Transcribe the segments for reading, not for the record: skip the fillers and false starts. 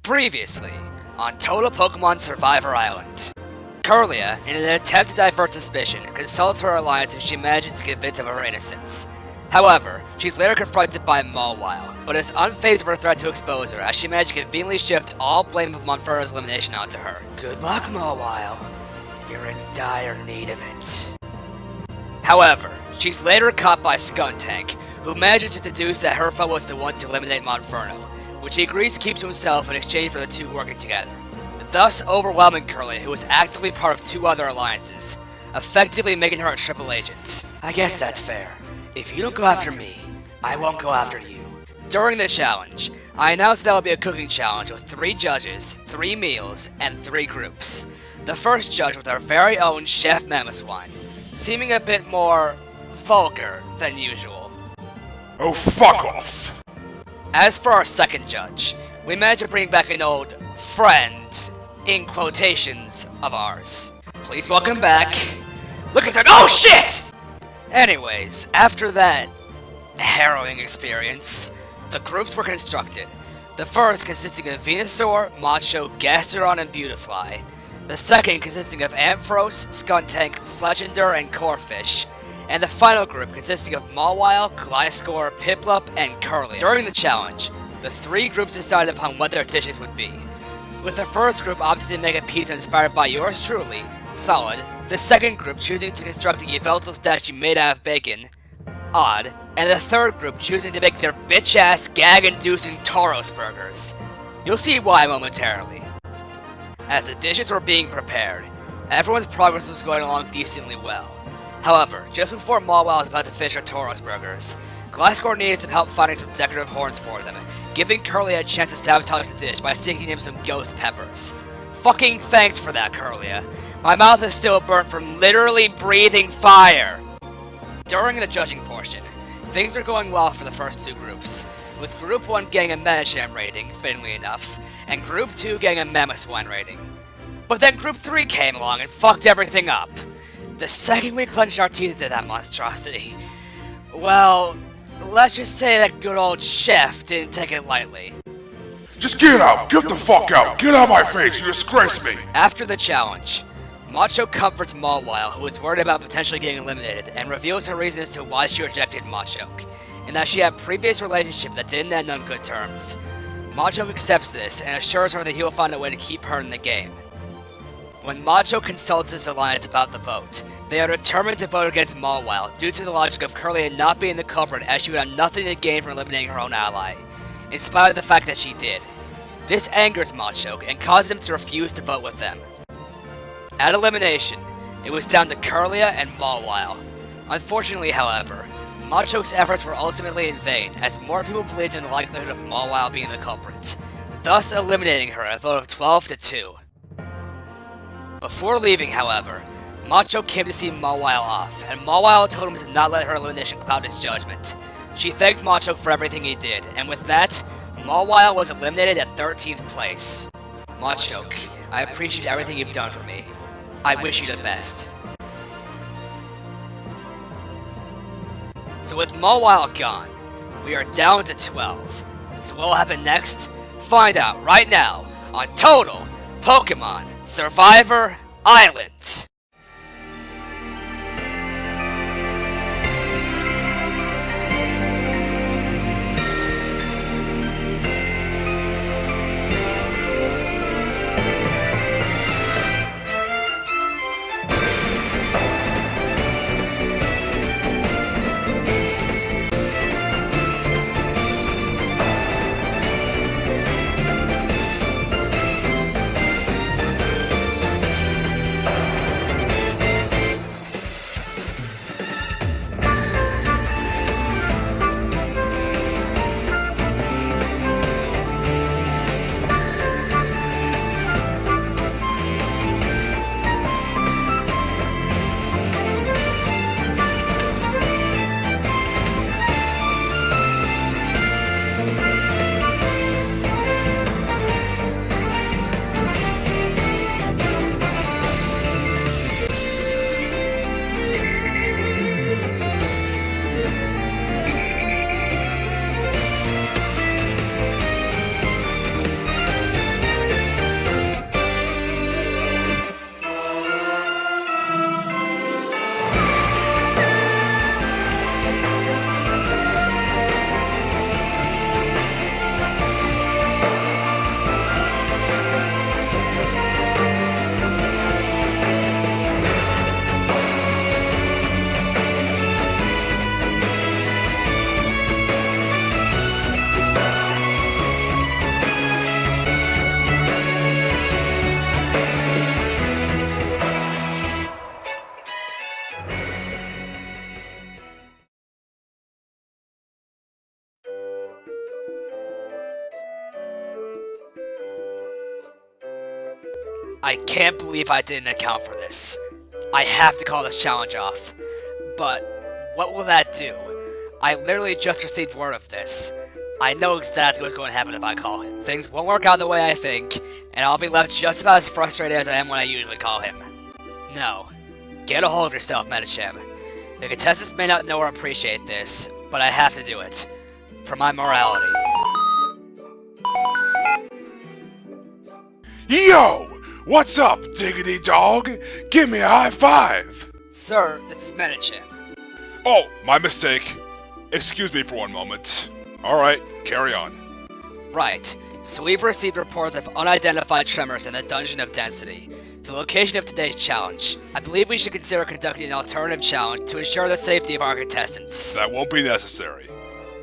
Previously, on Total Pokemon Survivor Island. Curlia, in an attempt to divert suspicion, consults her alliance who she imagines to convince of her innocence. However, she's later confronted by Mawile, but is unfazed of her threat to expose her, as she managed to conveniently shift all blame of Monferno's elimination onto her. Good luck, Mawile. You're in dire need of it. However, she's later caught by Skuntank, who manages to deduce that her foe was the one to eliminate Monferno, which he agrees to keep to himself in exchange for the two working together, thus overwhelming Curlia, who is actively part of two other alliances, effectively making her a triple agent. I guess that's fair. If you don't go after me, I won't go after you. During the challenge, I announced that would be a cooking challenge with 3 judges, 3 meals, and 3 groups. The first judge was our very own Chef Venusaur, seeming a bit more vulgar than usual. Oh, fuck off! As for our second judge, we managed to bring back an old friend, in quotations, of ours. Please welcome back. Look at that. Oh shit! Anyways, after that harrowing experience, the groups were constructed. The first consisting of Venusaur, Macho, Gastrodon, and Beautifly. The second consisting of Ampharos, Skuntank, Fletchinder, and Corphish. And the final group consisting of Mawile, Gliscor, Piplup, and Curly. During the challenge, the 3 groups decided upon what their dishes would be, with the first group opting to make a pizza inspired by yours truly, Solid, the second group choosing to construct a Yveltal statue made out of bacon, Odd, and the third group choosing to make their bitch-ass, gag-inducing Tauros burgers. You'll see why momentarily. As the dishes were being prepared, everyone's progress was going along decently well. However, just before Mawile was about to finish her Tauros burgers, Gliscor needed some help finding some decorative horns for them, giving Curlia a chance to sabotage the dish by sneaking him some ghost peppers. Fucking thanks for that, Curlia. My mouth is still burnt from literally breathing fire. During the judging portion, things are going well for the first 2 groups, with Group 1 getting a Metacham rating, fittingly enough, and Group 2 getting a Mamoswine rating. But then Group 3 came along and fucked everything up. The second we clenched our teeth into that monstrosity, well, let's just say that good old Chef didn't take it lightly. Just get out! Get the fuck out! Get out of my face! You disgrace me! After the challenge, Macho comforts Mawile, who is worried about potentially getting eliminated, and reveals her reason as to why she rejected Machoke, and that she had a previous relationship that didn't end on good terms. Machoke accepts this, and assures her that he will find a way to keep her in the game. When Macho consults his alliance about the vote, they are determined to vote against Mawile due to the logic of Curlia not being the culprit, as she would have nothing to gain from eliminating her own ally, in spite of the fact that she did. This angers Machoke and causes him to refuse to vote with them. At elimination, it was down to Curlia and Mawile. Unfortunately, however, Machoke's efforts were ultimately in vain, as more people believed in the likelihood of Mawile being the culprit, thus eliminating her at a vote of 12-2. Before leaving, however, Macho came to see Mawile off, and Mawile told him to not let her elimination cloud his judgment. She thanked Macho for everything he did, and with that, Mawile was eliminated at 13th place. Machoke, I appreciate everything you've done for me. I wish you the best. So with Mawile gone, we are down to 12. So what will happen next? Find out right now on Total Pokemon Survivor Island. I can't believe I didn't account for this. I have to call this challenge off. But what will that do? I literally just received word of this. I know exactly what's going to happen if I call him. Things won't work out the way I think, and I'll be left just about as frustrated as I am when I usually call him. No. Get a hold of yourself, Metachem. The contestants may not know or appreciate this, but I have to do it. For my morality. Yo! What's up, diggity dog? Give me a high five! Sir, this is Metachem. Oh, my mistake. Excuse me for one moment. Alright, carry on. Right. So we've received reports of unidentified tremors in the Dungeon of Density, the location of today's challenge. I believe we should consider conducting an alternative challenge to ensure the safety of our contestants. That won't be necessary.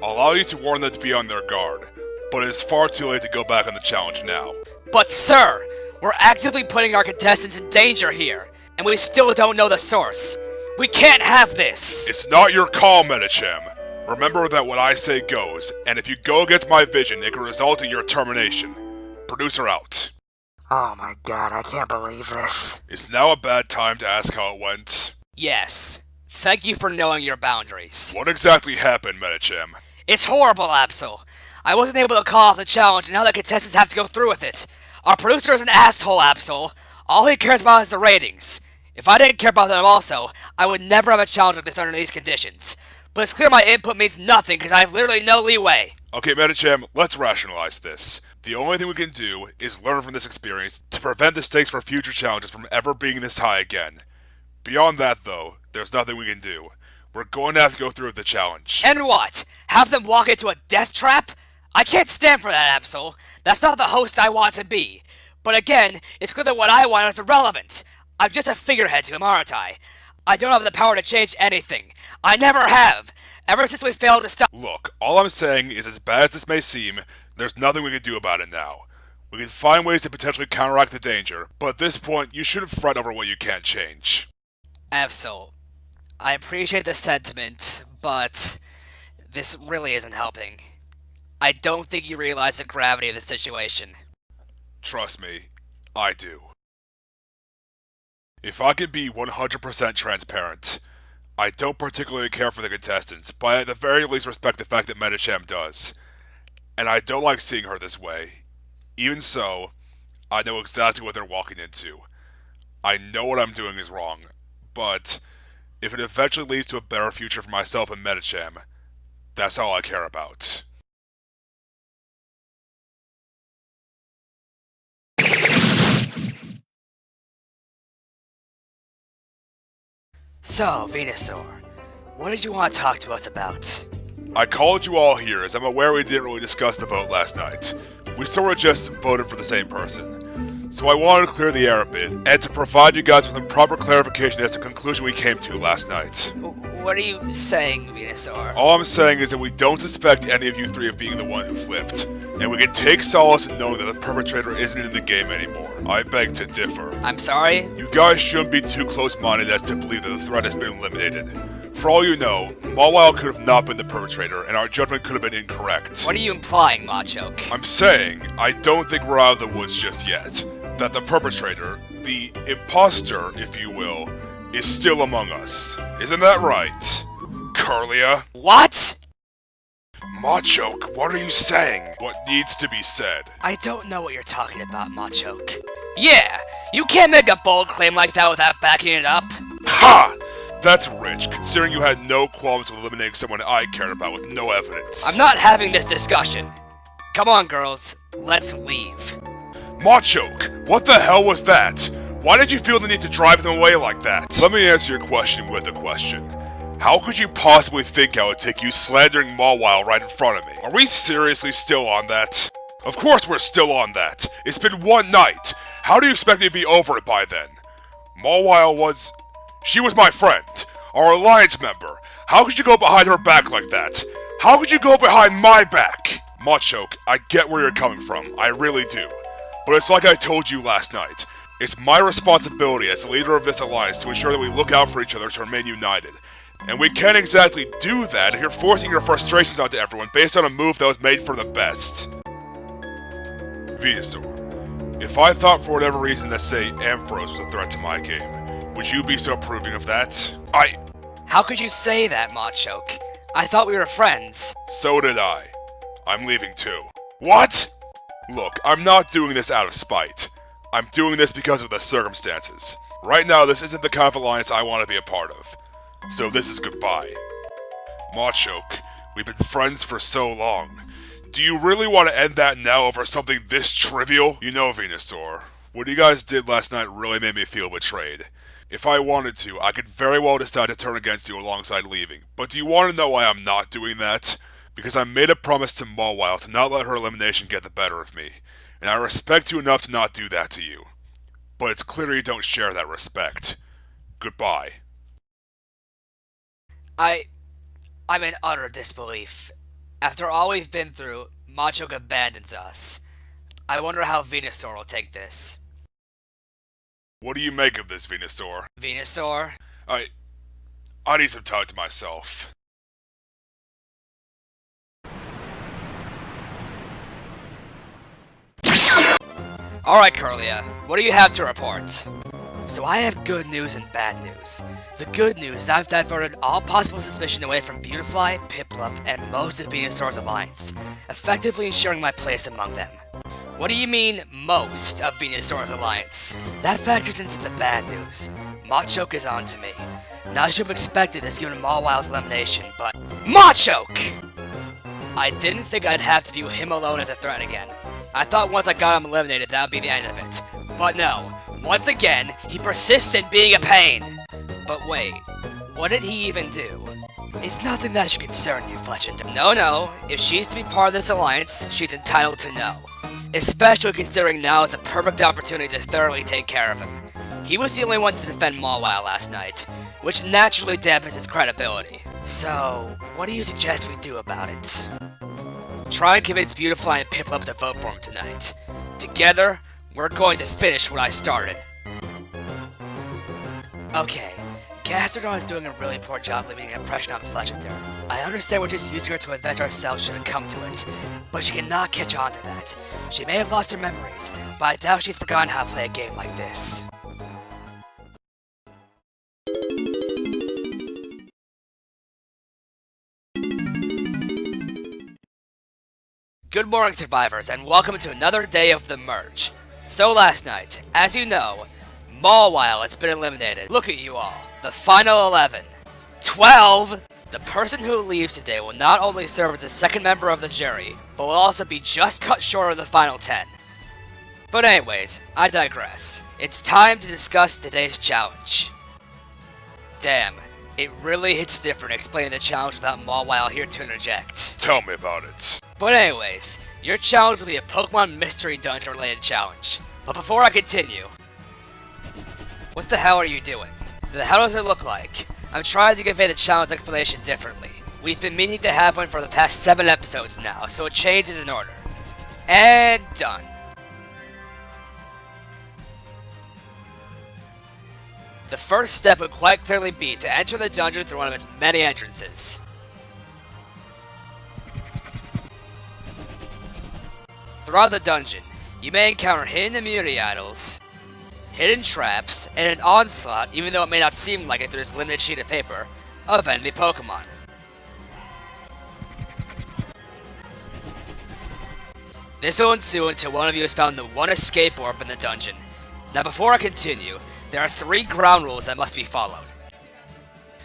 I'll allow you to warn them to be on their guard, but it is far too late to go back on the challenge now. But sir, we're actively putting our contestants in danger here, and we still don't know the source. We can't have this! It's not your call, Metachem. Remember that what I say goes, and if you go against my vision, it can result in your termination. Producer out. Oh my god, I can't believe this. Is now a bad time to ask how it went? Yes. Thank you for knowing your boundaries. What exactly happened, Metachem? It's horrible, Absol. I wasn't able to call off the challenge, and now the contestants have to go through with it. Our producer is an asshole, Absol. All he cares about is the ratings. If I didn't care about them also, I would never have a challenge like this under these conditions. But it's clear my input means nothing because I have literally no leeway. Okay, Metachem, let's rationalize this. The only thing we can do is learn from this experience to prevent the stakes for future challenges from ever being this high again. Beyond that, though, there's nothing we can do. We're going to have to go through with the challenge. And what? Have them walk into a death trap? I can't stand for that, Absol. That's not the host I want to be. But again, it's clear that what I want is irrelevant. I'm just a figurehead to him, aren't I? I don't have the power to change anything. I never have. Ever since we failed to stop— Look, all I'm saying is as bad as this may seem, there's nothing we can do about it now. We can find ways to potentially counteract the danger, but at this point, you shouldn't fret over what you can't change. Absol, I appreciate the sentiment, but this really isn't helping. I don't think you realize the gravity of the situation. Trust me, I do. If I can be 100% transparent, I don't particularly care for the contestants, but I at the very least respect the fact that Metachem does. And I don't like seeing her this way. Even so, I know exactly what they're walking into. I know what I'm doing is wrong, but if it eventually leads to a better future for myself and Metachem, that's all I care about. So, Venusaur, what did you want to talk to us about? I called you all here as I'm aware we didn't really discuss the vote last night. We sort of just voted for the same person. So I wanted to clear the air a bit, and to provide you guys with some proper clarification as to the conclusion we came to last night. What are you saying, Venusaur? All I'm saying is that we don't suspect any of you three of being the one who flipped, and we can take solace in knowing that the perpetrator isn't in the game anymore. I beg to differ. I'm sorry? You guys shouldn't be too close-minded as to believe that the threat has been eliminated. For all you know, Mawile could have not been the perpetrator, and our judgment could have been incorrect. What are you implying, Machoke? I'm saying, I don't think we're out of the woods just yet. That the perpetrator, the imposter, if you will, is still among us. Isn't that right, Curlia? What? Machoke, what are you saying? What needs to be said? I don't know what you're talking about, Machoke. Yeah, you can't make a bold claim like that without backing it up. Ha! That's rich, considering you had no qualms with eliminating someone I cared about with no evidence. I'm not having this discussion. Come on, girls, let's leave. Machoke, what the hell was that? Why did you feel the need to drive them away like that? Let me answer your question with a question. How could you possibly think I would take you slandering Mawile right in front of me? Are we seriously still on that? Of course we're still on that. It's been one night. How do you expect me to be over it by then? Mawile was... She was my friend, our alliance member. How could you go behind her back like that? How could you go behind my back? Machoke, I get where you're coming from, I really do. But it's like I told you last night. It's my responsibility as the leader of this alliance to ensure that we look out for each other to remain united. And we can't exactly do that if you're forcing your frustrations onto everyone based on a move that was made for the best. Venusaur, If I thought for whatever reason that, say, Ampharos was a threat to my game, would you be so approving of that? How could you say that, Machoke? I thought we were friends. So did I. I'm leaving too. What? Look, I'm not doing this out of spite. I'm doing this because of the circumstances. Right now, this isn't the kind of alliance I want to be a part of. So this is goodbye. Machoke, we've been friends for so long. Do you really want to end that now over something this trivial? You know, Venusaur, what you guys did last night really made me feel betrayed. If I wanted to, I could very well decide to turn against you alongside leaving. But do you want to know why I'm not doing that? Because I made a promise to Mawile to not let her elimination get the better of me. And I respect you enough to not do that to you. But it's clear you don't share that respect. Goodbye. I'm in utter disbelief. After all we've been through, Machoke abandons us. I wonder how Venusaur will take this. What do you make of this, Venusaur? Venusaur? I need some time to myself. Alright, Curlia, what do you have to report? So I have good news and bad news. The good news is I've diverted all possible suspicion away from Beautifly, Piplup, and most of Venusaur's alliance, effectively ensuring my place among them. What do you mean, most of Venusaur's alliance? That factors into the bad news. Machoke is on to me. Now I should have expected this given Mawile's elimination, but... Machoke! I didn't think I'd have to view him alone as a threat again. I thought once I got him eliminated that would be the end of it. But no, once again, he persists in being a pain. But wait, what did he even do? It's nothing that should concern you, Fletchend. No, if she's to be part of this alliance, she's entitled to know. Especially considering now is a perfect opportunity to thoroughly take care of him. He was the only one to defend Mawile last night, which naturally dampens his credibility. So, what do you suggest we do about it? Try and convince Beautifly and Piplup to vote for him tonight. Together, we're going to finish what I started. Okay, Gastrodon is doing a really poor job leaving an impression on Fletchender. I understand we're just using her to avenge ourselves should it come to it, but she cannot catch on to that. She may have lost her memories, but I doubt she's forgotten how to play a game like this. Good morning, survivors, and welcome to another day of the merge. So last night, as you know, Mawile has been eliminated. Look at you all, the final 11. 12! The person who leaves today will not only serve as a second member of the jury, but will also be just cut short of the final 10. But anyways, I digress. It's time to discuss today's challenge. Damn, it really hits different explaining the challenge without Mawile here to interject. Tell me about it. But anyways, your challenge will be a Pokemon Mystery Dungeon related challenge. But before I continue, what the hell are you doing? The hell does it look like? I'm trying to convey the challenge explanation differently. We've been meaning to have one for the past 7 episodes now, so a change is in order. And done. The first step would quite clearly be to enter the dungeon through one of its many entrances. Throughout the dungeon, you may encounter hidden immunity idols, hidden traps, and an onslaught, even though it may not seem like it through this limited sheet of paper, of enemy Pokemon. This will ensue until one of you has found the one escape orb in the dungeon. Now before I continue, there are 3 ground rules that must be followed.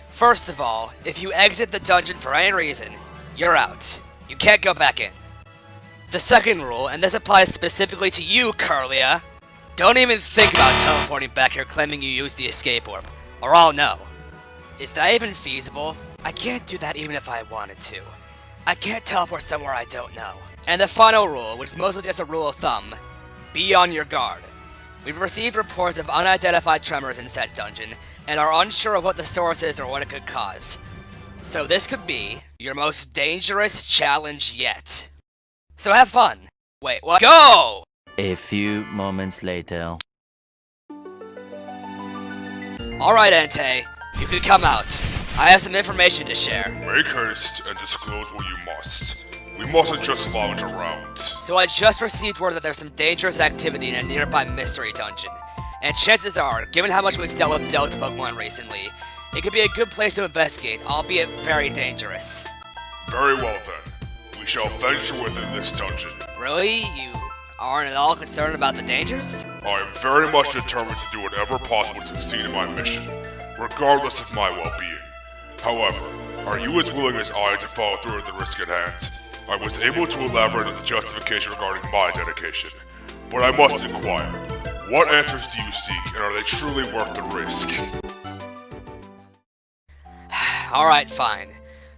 First of all, if you exit the dungeon for any reason, you're out. You can't go back in. The second rule, and this applies specifically to you, Curlia, don't even think about teleporting back here claiming you used the escape orb, or I'll know. Is that even feasible? I can't do that even if I wanted to. I can't teleport somewhere I don't know. And the final rule, which is mostly just a rule of thumb, be on your guard. We've received reports of unidentified tremors in said dungeon, and are unsure of what the source is or what it could cause. So this could be your most dangerous challenge yet. So have fun. Wait, what? Go! A few moments later. Alright, Entei. You can come out. I have some information to share. Make haste and disclose what you must. We mustn't just lounge around. So I just received word that there's some dangerous activity in a nearby mystery dungeon. And chances are, given how much we've dealt with Delta Pokemon recently, it could be a good place to investigate, albeit very dangerous. Very well then. We shall venture within this dungeon. Really? You aren't at all concerned about the dangers? I am very much determined to do whatever possible to succeed in my mission, regardless of my well-being. However, are you as willing as I to follow through with the risk at hand? I was able to elaborate on the justification regarding my dedication, but I must inquire. What answers do you seek, and are they truly worth the risk? Alright, fine.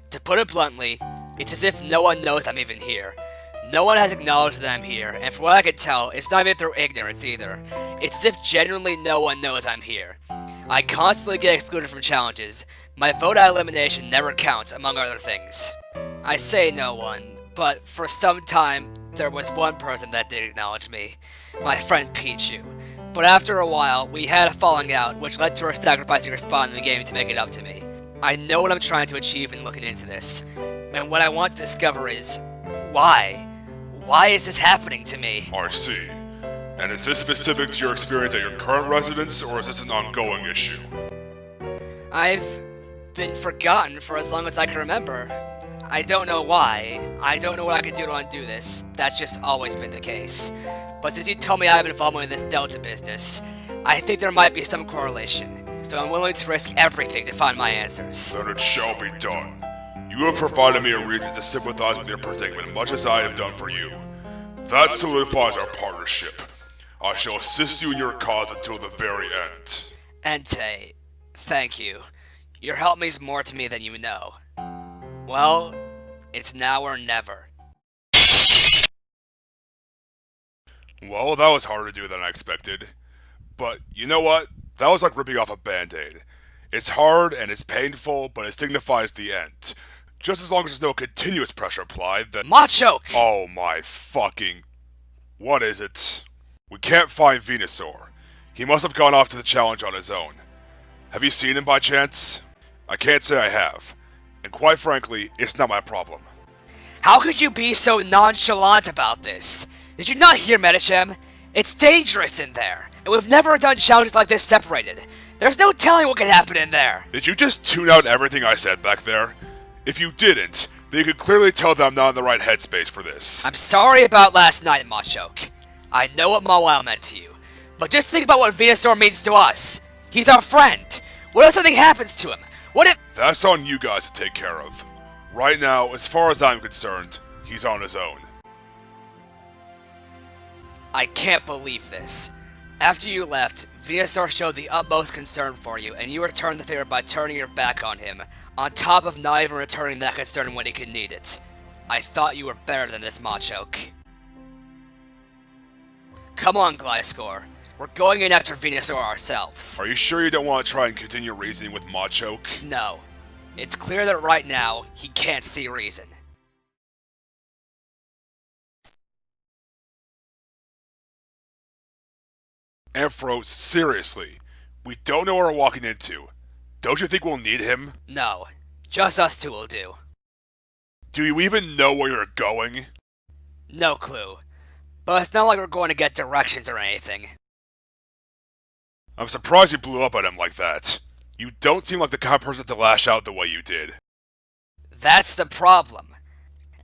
To put it bluntly, it's as if no one knows I'm even here. No one has acknowledged that I'm here, and from what I can tell, it's not even through ignorance either. It's as if genuinely no one knows I'm here. I constantly get excluded from challenges. My vote at elimination never counts, among other things. I say no one, but for some time, there was one person that did acknowledge me. My friend Pichu. But after a while, we had a falling out, which led to her sacrificing her spot in the game to make it up to me. I know what I'm trying to achieve in looking into this, and what I want to discover is, why? Why is this happening to me? I see. And is this specific to your experience at your current residence, or is this an ongoing issue? I've been forgotten for as long as I can remember. I don't know why. I don't know what I can do to undo this. That's just always been the case. But since you told me I have involvement in this Delta business, I think there might be some correlation. So I'm willing to risk everything to find my answers. Then it shall be done. You have provided me a reason to sympathize with your predicament much as I have done for you. That solidifies our partnership. I shall assist you in your cause until the very end. Entei, thank you. Your help means more to me than you know. Well, it's now or never. Well, that was harder to do than I expected. But you know what? That was like ripping off a band-aid. It's hard and it's painful, but it signifies the end. Just as long as there's no continuous pressure applied, then— Machoke! Oh my fucking— What is it? We can't find Venusaur. He must have gone off to the challenge on his own. Have you seen him by chance? I can't say I have. And quite frankly, it's not my problem. How could you be so nonchalant about this? Did you not hear, Metachem? It's dangerous in there, and we've never done challenges like this separated. There's no telling what could happen in there. Did you just tune out everything I said back there? If you didn't, then you could clearly tell that I'm not in the right headspace for this. I'm sorry about last night, Machoke. I know what Mawile meant to you, but just think about what Venusaur means to us. He's our friend. What if something happens to him? What if— That's on you guys to take care of. Right now, as far as I'm concerned, he's on his own. I can't believe this. After you left, Venusaur showed the utmost concern for you, and you returned the favor by turning your back on him, on top of not even returning that concern when he could need it. I thought you were better than this, Machoke. Come on, Gliscor. We're going in after Venusaur ourselves. Are you sure you don't want to try and continue reasoning with Machoke? No. It's clear that right now, he can't see reason. Ampharos, seriously. We don't know what we're walking into. Don't you think we'll need him? No. Just us two will do. Do you even know where you're going? No clue. But it's not like we're going to get directions or anything. I'm surprised you blew up at him like that. You don't seem like the kind of person to lash out the way you did. That's the problem.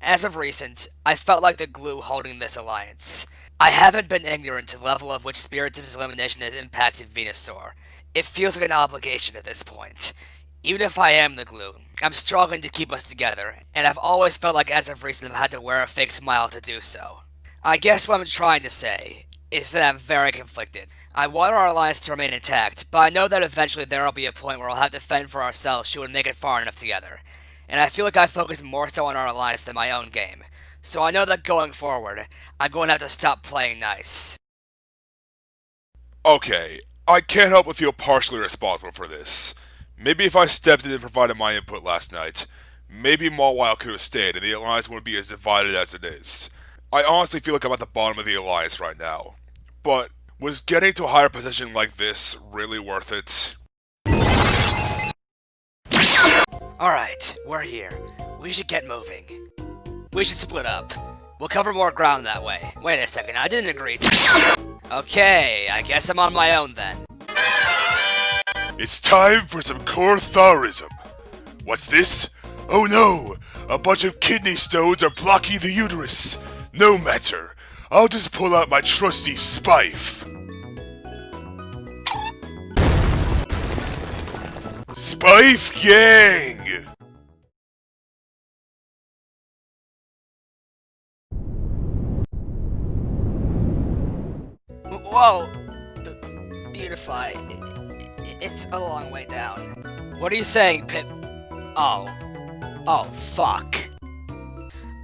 As of recent, I felt like the glue holding this alliance. I haven't been ignorant to the level of which Spiritom's elimination has impacted Venusaur. It feels like an obligation at this point. Even if I am the glue, I'm struggling to keep us together, and I've always felt like as of recent I've had to wear a fake smile to do so. I guess what I'm trying to say is that I'm very conflicted. I want our alliance to remain intact, but I know that eventually there will be a point where we'll have to fend for ourselves should we make it far enough together. And I feel like I focus more so on our alliance than my own game. So I know that going forward, I'm going to have to stop playing nice. Okay, I can't help but feel partially responsible for this. Maybe if I stepped in and provided my input last night, maybe Mawile could have stayed and the alliance wouldn't be as divided as it is. I honestly feel like I'm at the bottom of the alliance right now. But was getting to a higher position like this really worth it? Alright, we're here. We should get moving. We should split up. We'll cover more ground that way. Wait a second, I didn't agree to. Okay, I guess I'm on my own then. It's time for some core Tharism. What's this? Oh no! A bunch of kidney stones are blocking the uterus. No matter. I'll just pull out my trusty spife. Spife Gang! Whoa! Beautify. It's a long way down. What are you saying, Pip? Oh. Oh, fuck.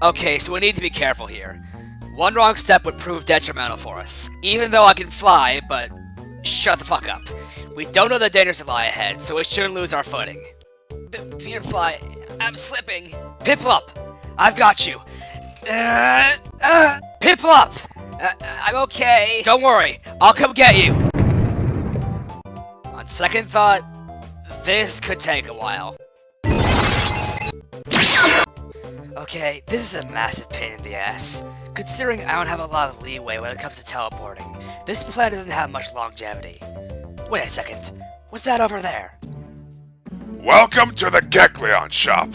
Okay, so we need to be careful here. One wrong step would prove detrimental for us. Even though I can fly, but... Shut the fuck up. We don't know the dangers that lie ahead, so we shouldn't lose our footing. Beautify, I'm slipping. Piplup! I've got you. Piplup! I'm okay. Don't worry, I'll come get you. On second thought, this could take a while. Okay, this is a massive pain in the ass. Considering I don't have a lot of leeway when it comes to teleporting, this planet doesn't have much longevity. Wait a second, what's that over there? Welcome to the Gekleon shop.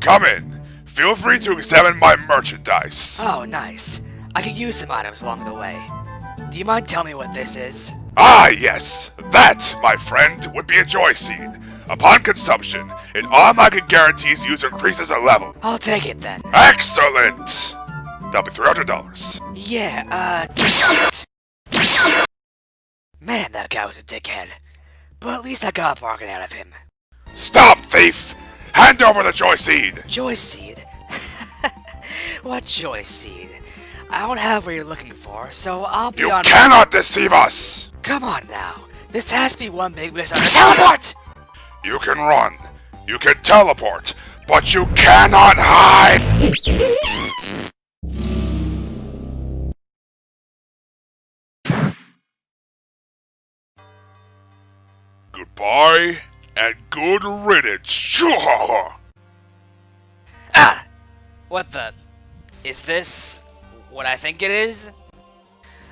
Come in. Feel free to examine my merchandise. Oh, nice. I could use some items along the way. Do you mind telling me what this is? Ah, yes. That, my friend, would be a joy seed. Upon consumption, it automatically guarantees user increases a level. I'll take it then. Excellent! That'll be $300. Yeah, damn it. Man, that guy was a dickhead. But at least I got a bargain out of him. Stop, thief! Hand over the joy seed! Joy seed? What joy seed? I don't have what you're looking for, so I'll be You on- cannot deceive us! Come on now. This has to be one big misunderstanding. Teleport! You can run, you can teleport, but you cannot hide! Goodbye, and good riddance. Ah! What the... Is this... what I think it is?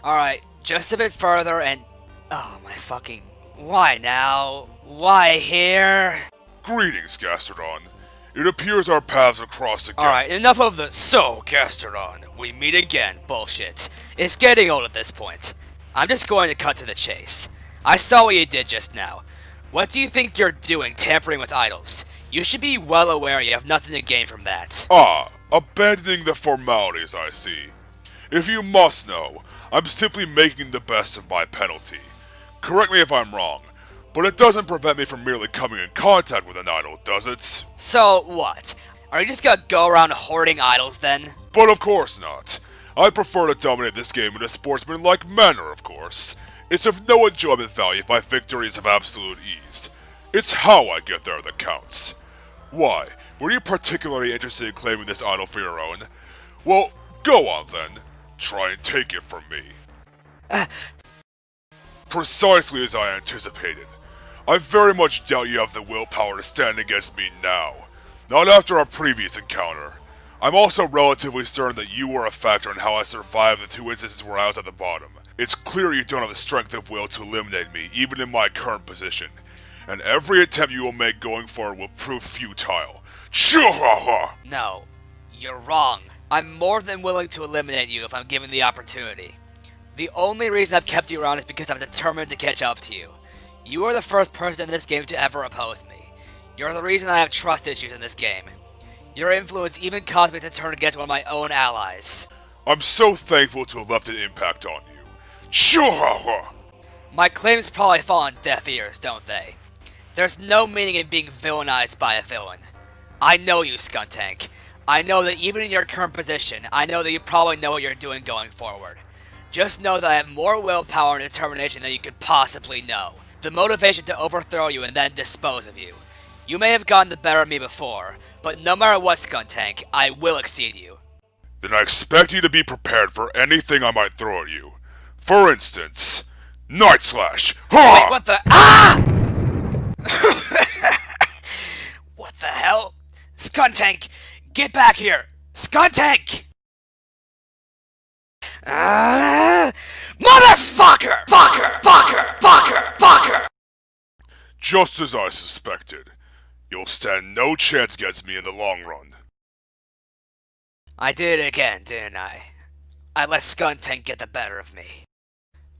Alright, just a bit further and... Oh my fucking... Why now? Why here? Greetings, Gastrodon. It appears our paths have crossed again. Alright, enough of the "so, Gastrodon, we meet again" bullshit. It's getting old at this point. I'm just going to cut to the chase. I saw what you did just now. What do you think you're doing tampering with idols? You should be well aware you have nothing to gain from that. Ah, abandoning the formalities, I see. If you must know, I'm simply making the best of my penalty. Correct me if I'm wrong, but it doesn't prevent me from merely coming in contact with an idol, does it? So, what? Are you just gonna go around hoarding idols then? But of course not. I prefer to dominate this game in a sportsmanlike manner, of course. It's of no enjoyment value if my victories have absolute ease. It's how I get there that counts. Why, were you particularly interested in claiming this idol for your own? Well, go on then. Try and take it from me. Precisely as I anticipated. I very much doubt you have the willpower to stand against me now. Not after our previous encounter. I'm also relatively certain that you were a factor in how I survived the 2 instances where I was at the bottom. It's clear you don't have the strength of will to eliminate me, even in my current position. And every attempt you will make going forward will prove futile. No, you're wrong. I'm more than willing to eliminate you if I'm given the opportunity. The only reason I've kept you around is because I'm determined to catch up to you. You are the first person in this game to ever oppose me. You're the reason I have trust issues in this game. Your influence even caused me to turn against one of my own allies. I'm so thankful to have left an impact on you. My claims probably fall on deaf ears, don't they? There's no meaning in being villainized by a villain. I know you, Skuntank. I know that even in your current position, I know that you probably know what you're doing going forward. Just know that I have more willpower and determination than you could possibly know. The motivation to overthrow you and then dispose of you. You may have gotten the better of me before, but no matter what, Skuntank, I will exceed you. Then I expect you to be prepared for anything I might throw at you. For instance, Night Slash. Wait, what the— Ah! What the hell? Skuntank, get back here! Skuntank! Motherfucker! Fucker! Just as I suspected. You'll stand no chance against me in the long run. I did it again, didn't I? I let Skuntank get the better of me.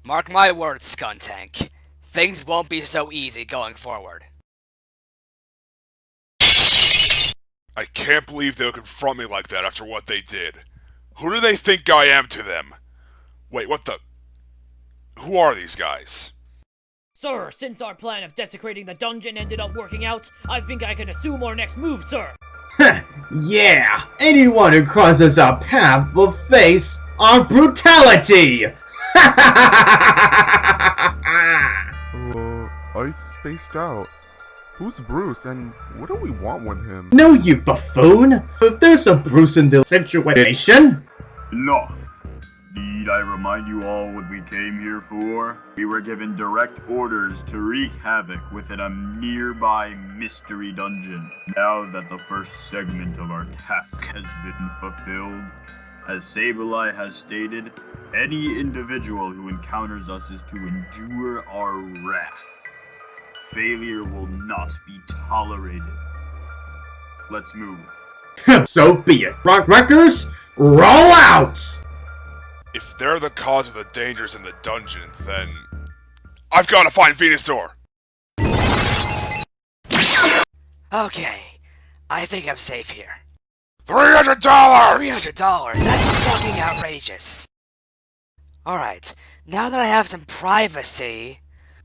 Mark my words, Skuntank. Things won't be so easy going forward. I can't believe they'll confront me like that after what they did. Who do they think I am to them? Wait, what the... Who are these guys? Sir, since our plan of desecrating the dungeon ended up working out, I think I can assume our next move, sir. Yeah, anyone who crosses our path will face our brutality! I spaced out. Who's Bruce, and what do we want with him? No, you buffoon! There's no Bruce in this situation! Enough. Need I remind you all what we came here for? We were given direct orders to wreak havoc within a nearby mystery dungeon. Now that the first segment of our task has been fulfilled, as Sableye has stated, any individual who encounters us is to endure our wrath. Failure will not be tolerated. Let's move. So be it. Rock Wreckers, roll out! If they're the cause of the dangers in the dungeon, then... I've gotta find Venusaur! Okay, I think I'm safe here. $300! $300? That's fucking outrageous. Alright, now that I have some privacy,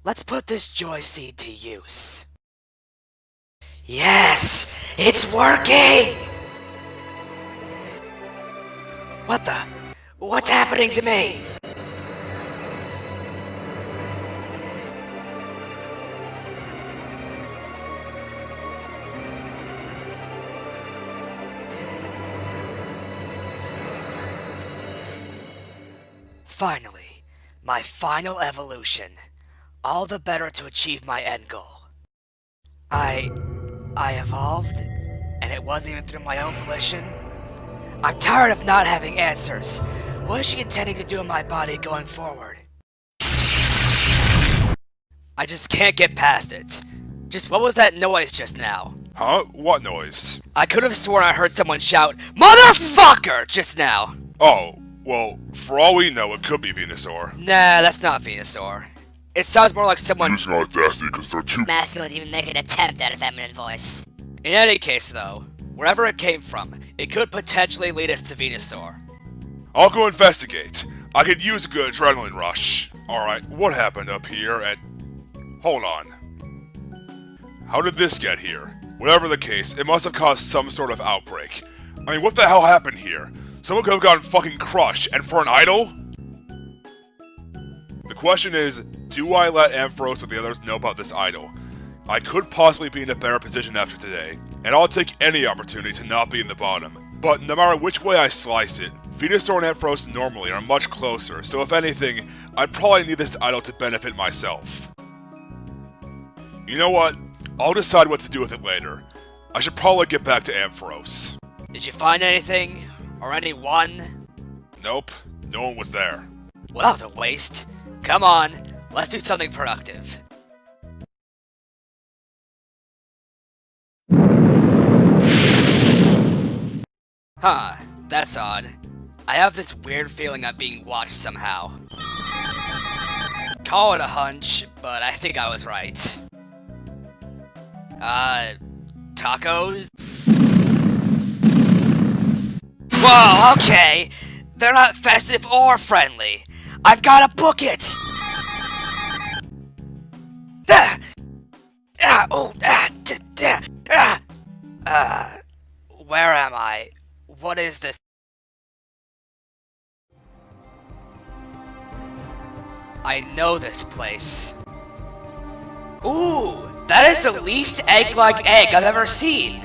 let's put this joy seed to use. Yes! It's working! What the? What's happening to me? Finally, my final evolution. All the better to achieve my end goal. I evolved, and it wasn't even through my own volition. I'm tired of not having answers. What is she intending to do in my body going forward? I just can't get past it. Just what was that noise just now? Huh? What noise? I could have sworn I heard someone shout, "Motherfucker!" just now. Oh, well, for all we know, it could be Venusaur. Nah, that's not Venusaur. It sounds more like someone Using audacity because they're too masculine to even make an attempt at a feminine voice. In any case, though, wherever it came from, it could potentially lead us to Venusaur. I'll go investigate. I could use a good adrenaline rush. Alright, what happened up here and... Hold on. How did this get here? Whatever the case, it must have caused some sort of outbreak. I mean, what the hell happened here? Someone could have gotten fucking crushed, and for an idol? The question is, do I let Ampharos or the others know about this idol? I could possibly be in a better position after today, and I'll take any opportunity to not be in the bottom. But no matter which way I slice it, Venusaur and Ampharos normally are much closer, so if anything, I'd probably need this idol to benefit myself. You know what? I'll decide what to do with it later. I should probably get back to Ampharos. Did you find anything? Or anyone? Nope, no one was there. Well, that was a waste. Come on, let's do something productive. Huh, that's odd. I have this weird feeling I'm being watched somehow. Call it a hunch, but I think I was right. Tacos? Whoa, okay! They're not festive or friendly. I've gotta book it! Where am I? What is this? I know this place. Ooh, that is the least egg-like egg I've ever seen.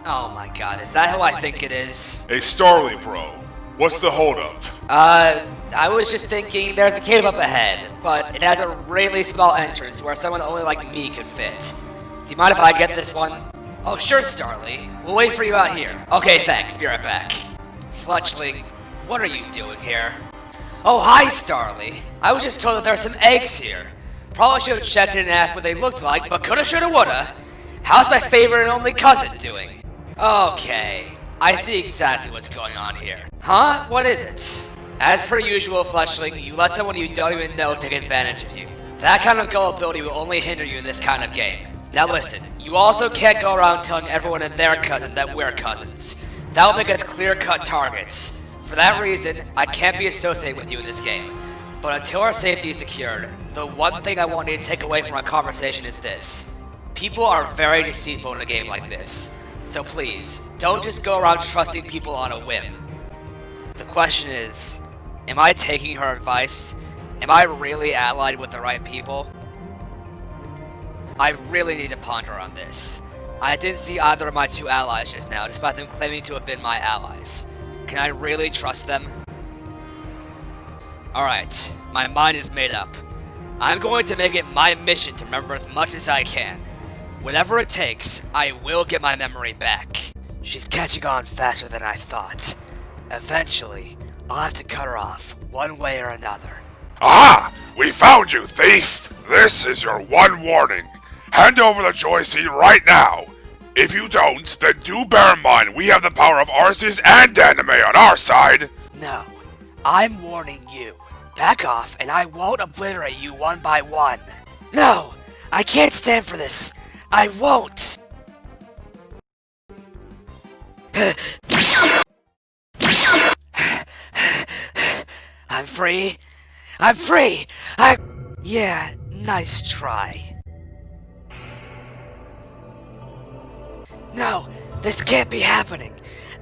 Oh my god, is that who I think it is? Hey Starly bro, what's the holdup? I was just thinking there's a cave up ahead, but it has a really small entrance where someone only like me could fit. Do you mind if I get this one? Oh, sure, Starly. We'll wait for you out here. Okay, thanks. Be right back. Fletchling, what are you doing here? Oh, hi, Starly. I was just told that there are some eggs here. Probably should have checked in and asked what they looked like, but coulda, shoulda, woulda. How's my favorite and only cousin doing? Okay, I see exactly what's going on here. Huh? What is it? As per usual, Fletchling, you let someone you don't even know take advantage of you. That kind of gullibility will only hinder you in this kind of game. Now listen, you also can't go around telling everyone and their cousin that we're cousins. That will make us clear-cut targets. For that reason, I can't be associated with you in this game. But until our safety is secured, the one thing I want you to take away from our conversation is this. People are very deceitful in a game like this. So please, don't just go around trusting people on a whim. The question is, am I taking her advice? Am I really allied with the right people? I really need to ponder on this. I didn't see either of my two allies just now, despite them claiming to have been my allies. Can I really trust them? Alright, my mind is made up. I'm going to make it my mission to remember as much as I can. Whatever it takes, I will get my memory back. She's catching on faster than I thought. Eventually, I'll have to cut her off, one way or another. Ah! We found you, thief! This is your one warning. Hand over the joystick right now. If you don't, then do bear in mind we have the power of Arceus and Anime on our side. No, I'm warning you. Back off, and I won't obliterate you one by one. No, I can't stand for this. I won't. I'm free. I'm free. Yeah, nice try. No, this can't be happening.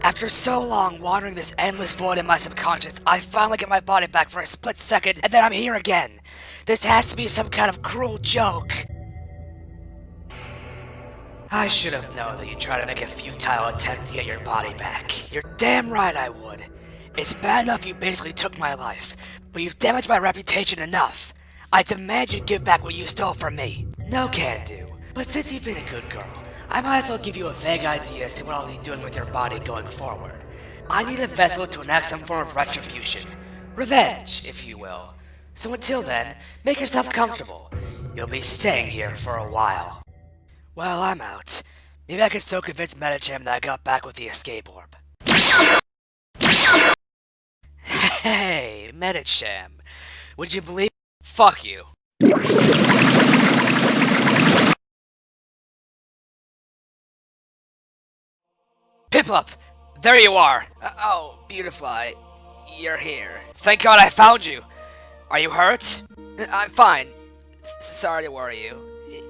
After so long wandering this endless void in my subconscious, I finally get my body back for a split second, and then I'm here again. This has to be some kind of cruel joke. I should have known that you'd try to make a futile attempt to get your body back. You're damn right I would. It's bad enough you basically took my life, but you've damaged my reputation enough. I demand you give back what you stole from me. No can do. But since you've been a good girl, I might as well give you a vague idea as to what I'll be doing with your body going forward. I need a vessel to enact some form of retribution. Revenge, if you will. So until then, make yourself comfortable. You'll be staying here for a while. Well, I'm out. Maybe I can still convince Medicham that I got back with the escape orb. Hey, Medicham. Would you believe? Fuck you. Piplup! There you are! Oh, Beautifly. You're here. Thank God I found you! Are you hurt? I'm fine. Sorry to worry you.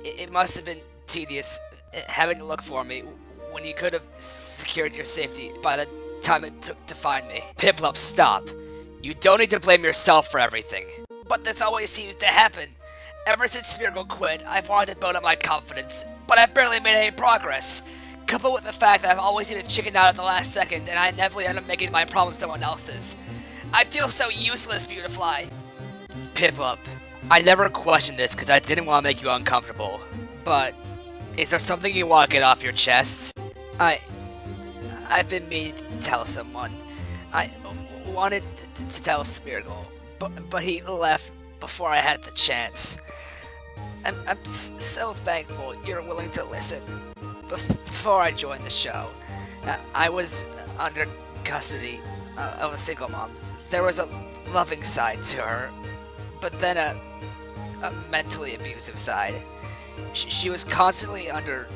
It must have been tedious having to look for me when you could have secured your safety by the time it took to find me. Piplup, stop. You don't need to blame yourself for everything. But this always seems to happen. Ever since Smeargle quit, I've wanted to build up my confidence, but I've barely made any progress. Coupled with the fact that I've always needed to chicken out at the last second, and I inevitably end up making my problems someone else's. I feel so useless, Beautifly. Piplup, I never questioned this because I didn't want to make you uncomfortable, but is there something you want to get off your chest? I've been meaning to tell someone. I wanted to tell Smeargle, but he left before I had the chance. I'm so thankful you're willing to listen. Before I joined the show, I was under custody of a single mom. There was a loving side to her, but then a mentally abusive side. She was constantly under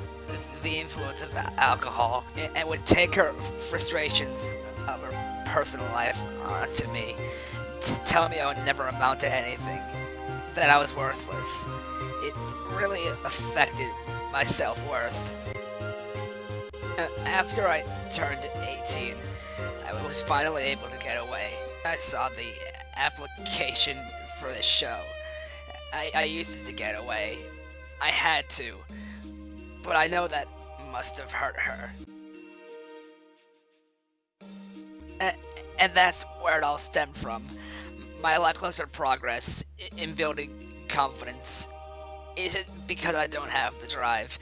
the influence of alcohol and would take her frustrations of her personal life onto me, telling me I would never amount to anything, that I was worthless. It really affected my self-worth. After I turned 18, I was finally able to get away. I saw the application for the show. I used it to get away. I had to. But I know that must have hurt her. And that's where it all stemmed from. My lackluster progress in building confidence isn't because I don't have the drive.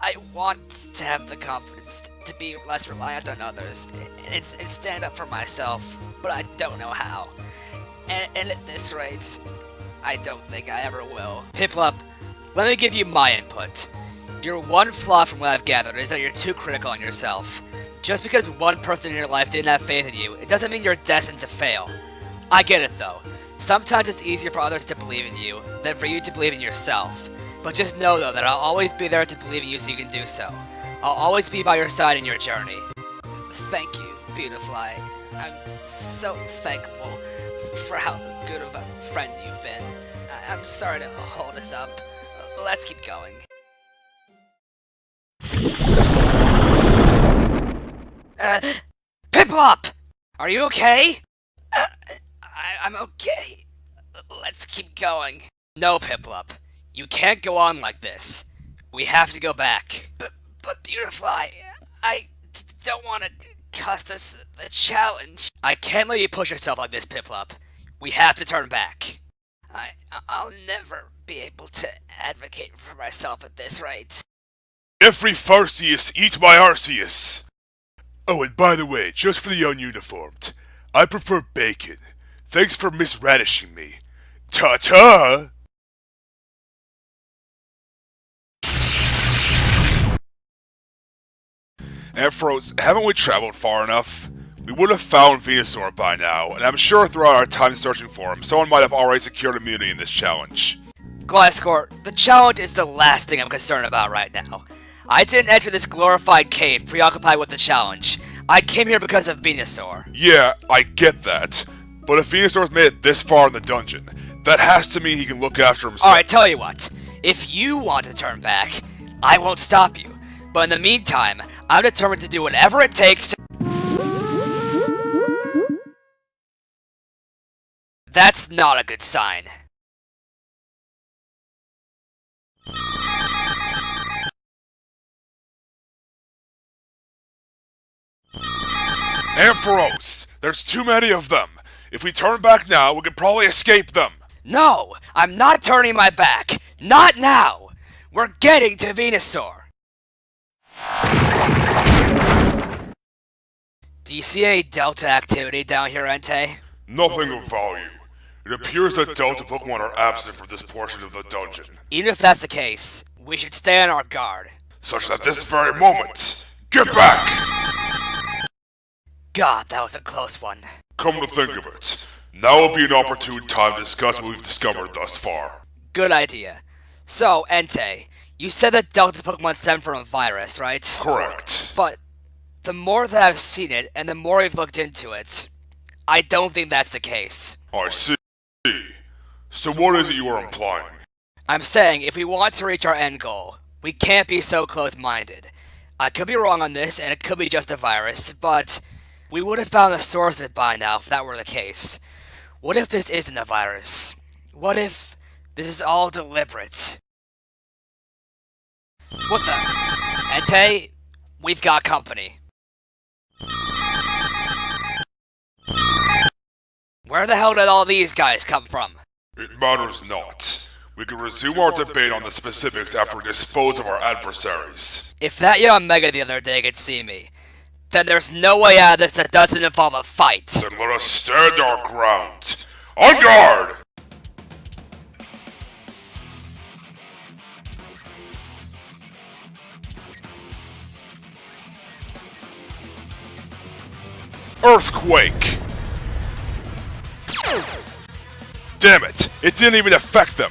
I want to have the confidence to be less reliant on others and stand up for myself, but I don't know how. And at this rate, I don't think I ever will. Piplup, let me give you my input. Your one flaw from what I've gathered is that you're too critical on yourself. Just because one person in your life didn't have faith in you, it doesn't mean you're destined to fail. I get it though. Sometimes it's easier for others to believe in you than for you to believe in yourself. But just know though that I'll always be there to believe in you so you can do so. I'll always be by your side in your journey. Thank you, Beautifly. I'm so thankful for how good of a friend you've been. I'm sorry to hold us up. Let's keep going. Piplup! Are you okay? I'm okay. Let's keep going. No, Piplup. You can't go on like this. We have to go back. But Beautifly, I don't want to cost us the challenge. I can't let you push yourself like this, Piplup. We have to turn back. I'll never be able to advocate for myself at this rate. Every Farseus eat my Arceus! Oh, and by the way, just for the ununiformed, I prefer bacon. Thanks for misradishing me. Ta-ta! Ampharos, haven't we traveled far enough? We would have found Venusaur by now, and I'm sure throughout our time searching for him, someone might have already secured immunity in this challenge. Gliscor, the challenge is the last thing I'm concerned about right now. I didn't enter this glorified cave preoccupied with the challenge. I came here because of Venusaur. Yeah, I get that. But if Venusaur's made it this far in the dungeon, that has to mean he can look after himself. Alright, tell you what. If you want to turn back, I won't stop you. But in the meantime, I'm determined to do whatever it takes to... That's not a good sign. Ampharos! There's too many of them! If we turn back now, we could probably escape them! No! I'm not turning my back! Not now! We're getting to Venusaur! Do you see any Delta activity down here, Entei? Nothing of value. It appears that Delta Pokemon are absent from this portion of the dungeon. Even if that's the case, we should stay on our guard. Such that this very moment, get back! God, that was a close one. Come to think of it, now would be an opportune time to discuss what we've discovered thus far. Good idea. So, Entei, you said that Delta Pokemon stemmed from a virus, right? Correct. But the more that I've seen it, and the more we've looked into it, I don't think that's the case. I see. So what is it you are implying? I'm saying, if we want to reach our end goal, we can't be so close-minded. I could be wrong on this, and it could be just a virus, but we would have found the source of it by now if that were the case. What if this isn't a virus? What if this is all deliberate? What the? Entei, we've got company. Where the hell did all these guys come from? It matters not. We can resume our debate on the specifics after we dispose of our adversaries. If that young Mega the other day could see me, then there's no way out of this that doesn't involve a fight. Then let us stand our ground. On guard! Earthquake! Damn it! It didn't even affect them!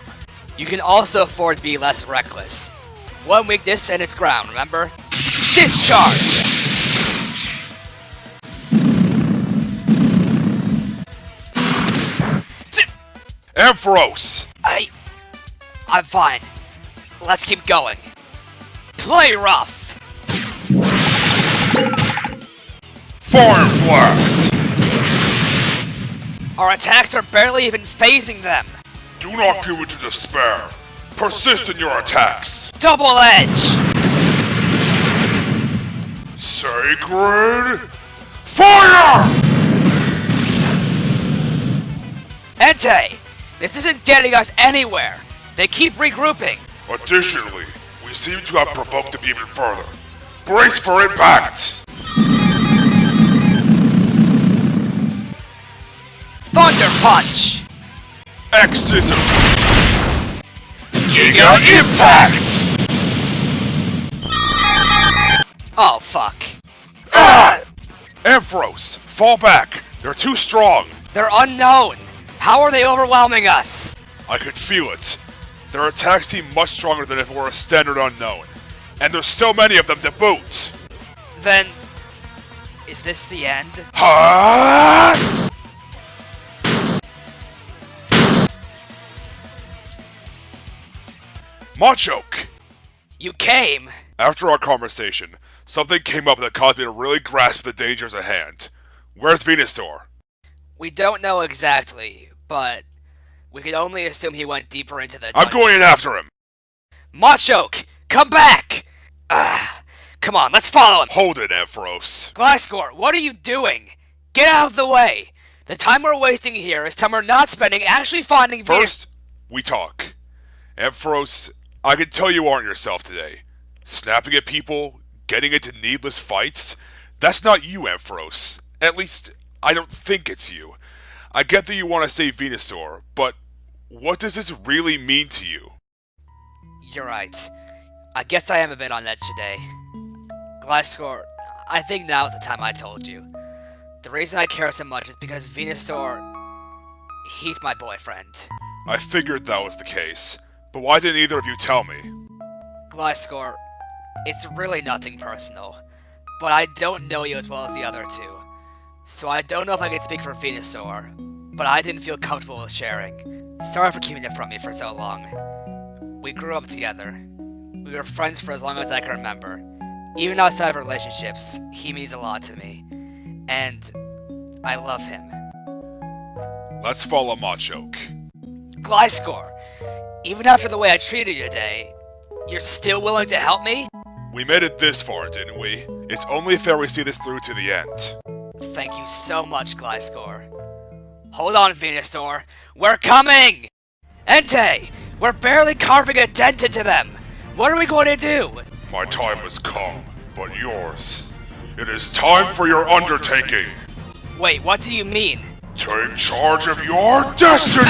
You can also afford to be less reckless. One weakness and it's ground, remember? Discharge! Ampharos! I'm fine. Let's keep going. Play rough! Fire Blast! Our attacks are barely even phasing them. Do not give in to despair. Persist in your attacks. Double Edge! Sacred Fire! Entei! This isn't getting us anywhere. They keep regrouping. Additionally, we You seem to have provoked him even further. Brace for impact! Thunder Punch! X-Scissor! Giga Impact! Oh, fuck. Ampharos, fall back! They're too strong! They're unknown! How are they overwhelming us? I could feel it. Their attacks seem much stronger than if it were a standard unknown. And there's so many of them to boot! Then... is this the end? Huh? Machoke! You came! After our conversation, something came up that caused me to really grasp the dangers at hand. Where's Venusaur? We don't know exactly, but... we can only assume he went deeper into the I'm dungeon. going in after him! Machoke! Come back! Come on, let's follow him! Hold it, Ampharos. Gliscor, what are you doing? Get out of the way! The time we're wasting here is time we're not spending actually finding First, we talk. Ampharos, I can tell you aren't yourself today. Snapping at people, getting into needless fights, that's not you, Ampharos. At least, I don't think it's you. I get that you want to save Venusaur, but what does this really mean to you? You're right. I guess I am a bit on edge today. Gliscor, I think now is the time I told you. The reason I care so much is because Venusaur... he's my boyfriend. I figured that was the case, but why didn't either of you tell me? Gliscor, it's really nothing personal, but I don't know you as well as the other two. So I don't know if I can speak for Venusaur, but I didn't feel comfortable with sharing. Sorry for keeping it from me for so long. We grew up together. We were friends for as long as I can remember. Even outside of relationships, he means a lot to me. And I love him. Let's follow Machoke. Gliscor, even after the way I treated you today, you're still willing to help me? We made it this far, didn't we? It's only fair we see this through to the end. Thank you so much, Gliscor. Hold on, Venusaur. We're coming! Entei, we're barely carving a dent into them. What are we going to do? My time has come, but yours. It is time for your undertaking. Wait, what do you mean? Take charge of your destiny!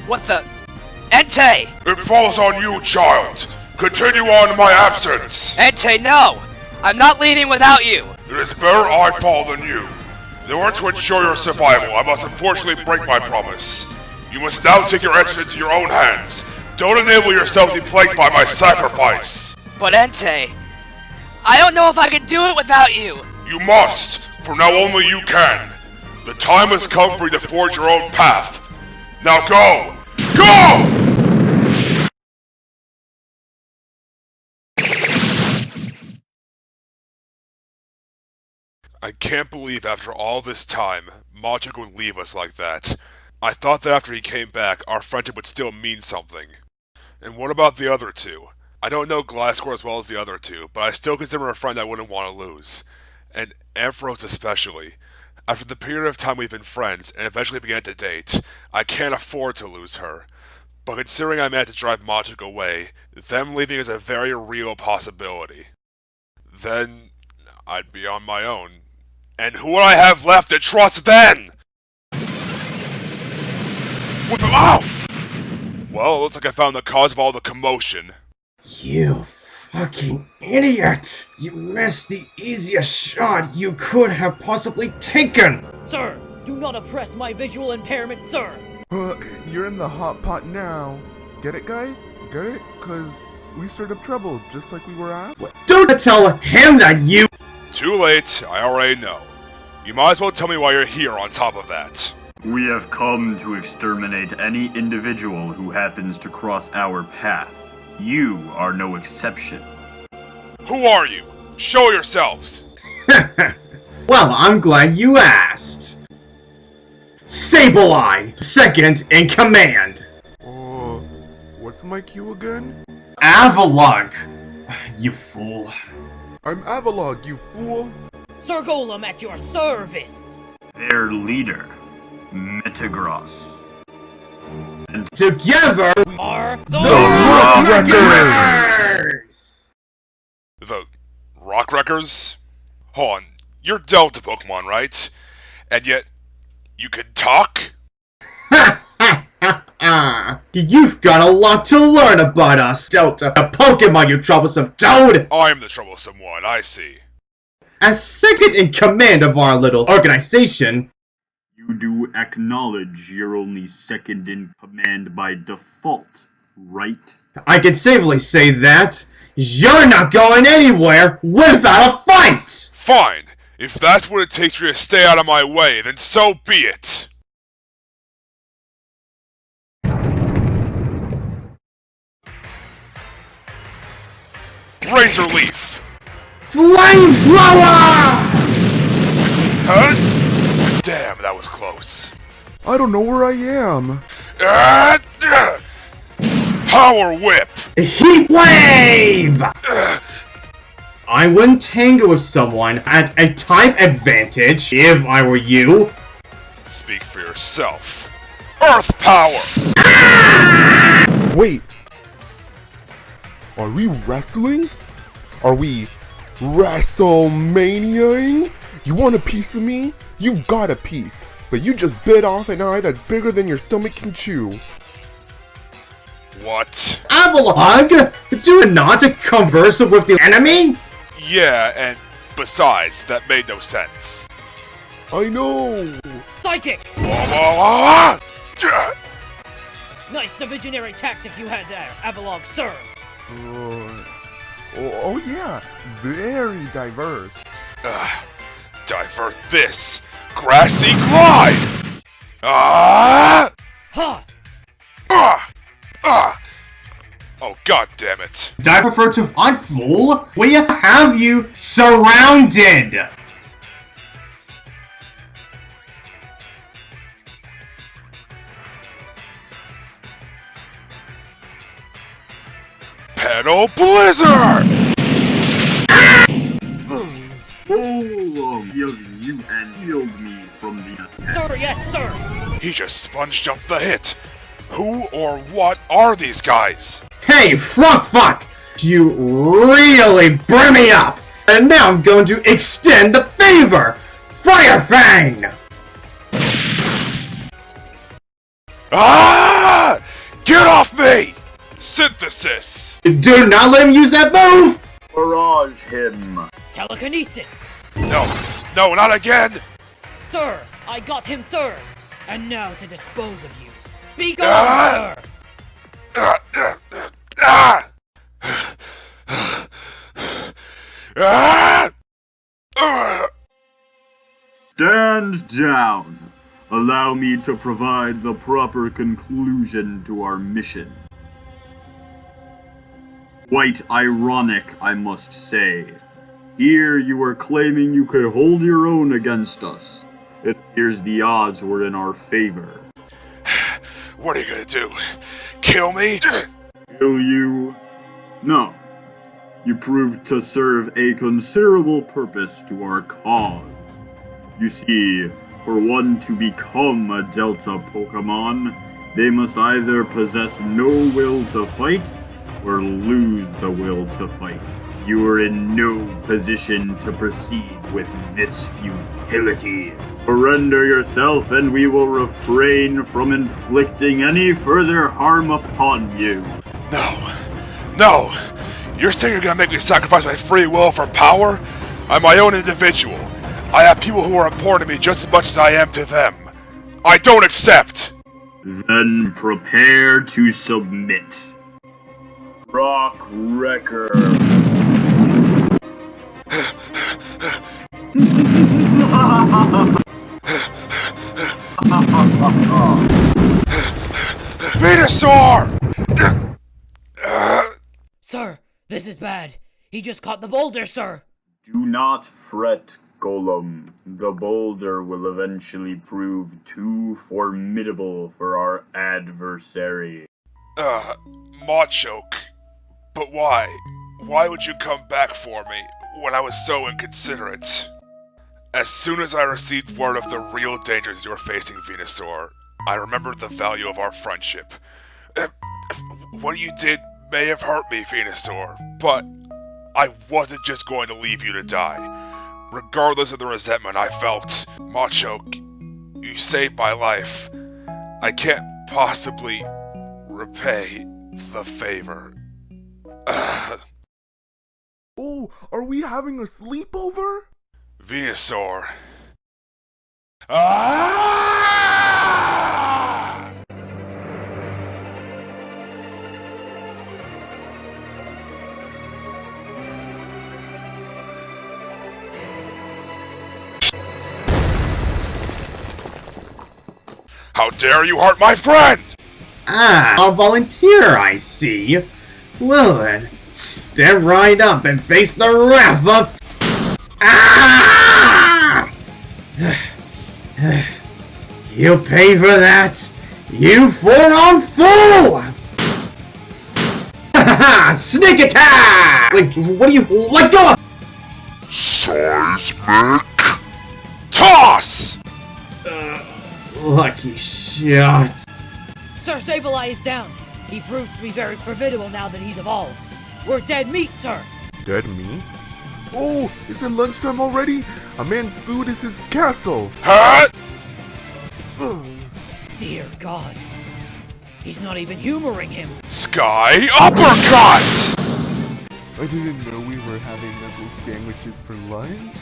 What the... Entei! It falls on you, child. Continue on in my absence. Entei, no! I'm not leaving without you! It is better I fall than you. In order to ensure your survival, I must unfortunately break my promise. You must now take your actions into your own hands. Don't enable yourself to be plagued by my sacrifice. But Entei, I don't know if I can do it without you! You must, for now only you can. The time has come for you to forge your own path. Now go! Go! I can't believe after all this time, Machoke would leave us like that. I thought that after he came back, our friendship would still mean something. And what about the other two? I don't know Gliscor as well as the other two, but I still consider him a friend I wouldn't want to lose. And Ampharos especially. After the period of time we've been friends, and eventually began to date, I can't afford to lose her. But considering I managed to drive Machoke away, them leaving is a very real possibility. Then, I'd be on my own. And who would I have left to trust then? What the— ow! Well, it looks like I found the cause of all the commotion. You fucking idiot! You missed the easiest shot you could have possibly taken! Sir, do not oppress my visual impairment, sir! You're in the hot pot now. Get it, guys? Get it? 'Cause we stirred up trouble, just like we were asked. Don't tell him that you— Too late, I already know. You might as well tell me why you're here on top of that. We have come to exterminate any individual who happens to cross our path. You are no exception. Who are you? Show yourselves! Well, I'm glad you asked. Sableye, second in command. What's my cue again? Avalog, you fool. I'm Avalog, you fool! Sir Golem at your service! Their leader, Metagross. And Together Are the Rock Wreckers! The Rock Wreckers? Hold on, you're Delta Pokemon, right? And yet, you can talk? Ha ha ha ha! You've got a lot to learn about us, Delta. The Pokemon, you troublesome toad! I'm the troublesome one, I see. As second in command of our little organization, You do acknowledge you're only second in command by default, right? I can safely say that you're not going anywhere without a fight! Fine, if that's what it takes for you to stay out of my way, then so be it! Razor Leaf! Flamethrower! Huh? Damn, that was close. I don't know where I am. Power Whip! Heat Wave! I wouldn't tango with someone at a type advantage if I were you. Speak for yourself. Earth Power! Wait. Are we wrestling? Are we WrestleManiaing? You want a piece of me? You've got a piece, but you just bit off an eye that's bigger than your stomach can chew. What? Avalog! Do not converse with the enemy? Yeah, and besides, that made no sense. I know. Psychic! Wah! Nice divisionary tactic you had there, Avalog, sir. Oh yeah, very diverse. Divert this! Grassy Glide! Ah! Ha! Oh, god damn it. I prefer to fight, fool. We have you surrounded. Pedal Blizzard! You and healed me from the... Sir, yes, sir! He just sponged up the hit. Who or what are these guys? Hey, fuck! You really burn me up! And now I'm going to extend the favor! Fire Fang! Ah! Get off me! Synthesis! Do not let him use that move! Barrage him! Telekinesis! No, not again! Sir, I got him, sir! And now to dispose of you. Be gone, sir! Stand down! Allow me to provide the proper conclusion to our mission. Quite ironic, I must say. Here you were claiming you could hold your own against us. It appears the odds were in our favor. What are you gonna do? Kill me? Kill you? No. You proved to serve a considerable purpose to our cause. You see, for one to become a Delta Pokemon, they must either possess no will to fight, or lose the will to fight. You are in no position to proceed with this futility. Surrender yourself and we will refrain from inflicting any further harm upon you. No! You're saying you're gonna make me sacrifice my free will for power? I'm my own individual. I have people who are important to me just as much as I am to them. I don't accept! Then prepare to submit. Rock Wrecker. Venusaur! Sir, this is bad. He just caught the boulder, sir. Do not fret, Golem. The boulder will eventually prove too formidable for our adversary. Machoke. But why? Why would you come back for me when I was so inconsiderate? As soon as I received word of the real dangers you were facing, Venusaur, I remembered the value of our friendship. What you did may have hurt me, Venusaur, but I wasn't just going to leave you to die. Regardless of the resentment I felt, Machoke, you saved my life. I can't possibly repay the favor. Oh, are we having a sleepover? Venusaur. Ah! How dare you hurt my friend! Ah, a volunteer, I see. Well then, step right up and face the wrath of... Ah! You'll pay for that, you four-armed fool! Ha Sneak attack! Like, what do you... Let go! Seismic toss! Lucky shot. Sir Sableye is down. He proves to be very formidable now that he's evolved. We're dead meat, sir. Dead meat? Oh, is it lunchtime already? A man's food is his castle. Huh? Ugh. Dear God. He's not even humoring him. Sky uppercut! I didn't know we were having knuckle sandwiches for lunch.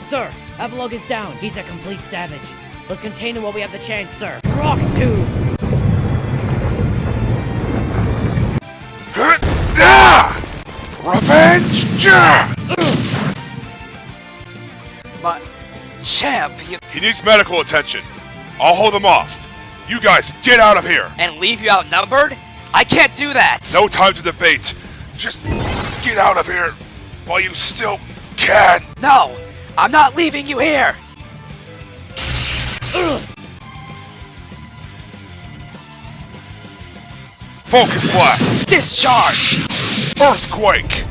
Sir, Avalog is down. He's a complete savage. Let's contain him while we have the chance, sir. Rock 2! Revenge! But, champ, you... He needs medical attention. I'll hold him off. You guys, get out of here! And leave you outnumbered? I can't do that! No time to debate. Just get out of here while you still can. No! I'm not leaving you here! Focus blast! Discharge! Earthquake!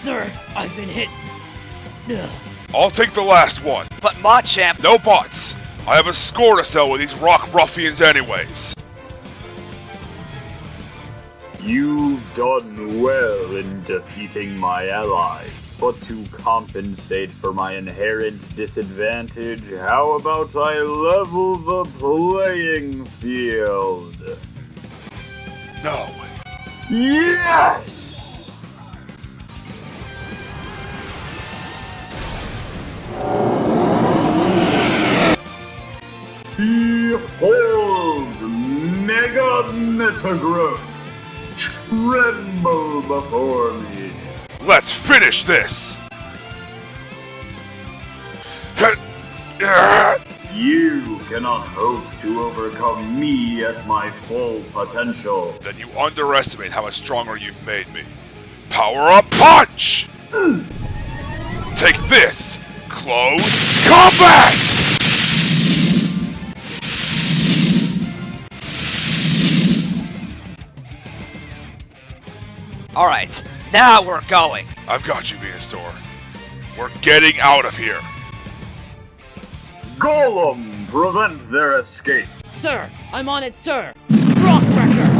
Sir, I've been hit. Ugh. I'll take the last one. But Machamp... No buts. I have a score to settle with these rock ruffians anyways. You've done well in defeating my allies, but to compensate for my inherent disadvantage, how about I level the playing field? No. Yes! Behold, Mega Metagross! Tremble before me! Let's finish this! You cannot hope to overcome me at my full potential. Then you underestimate how much stronger you've made me. Power up punch! Take this! Close combat! Alright, now we're going. I've got you, Venusaur. We're getting out of here. Golem, prevent their escape. Sir, I'm on it, sir. Rock Wrecker!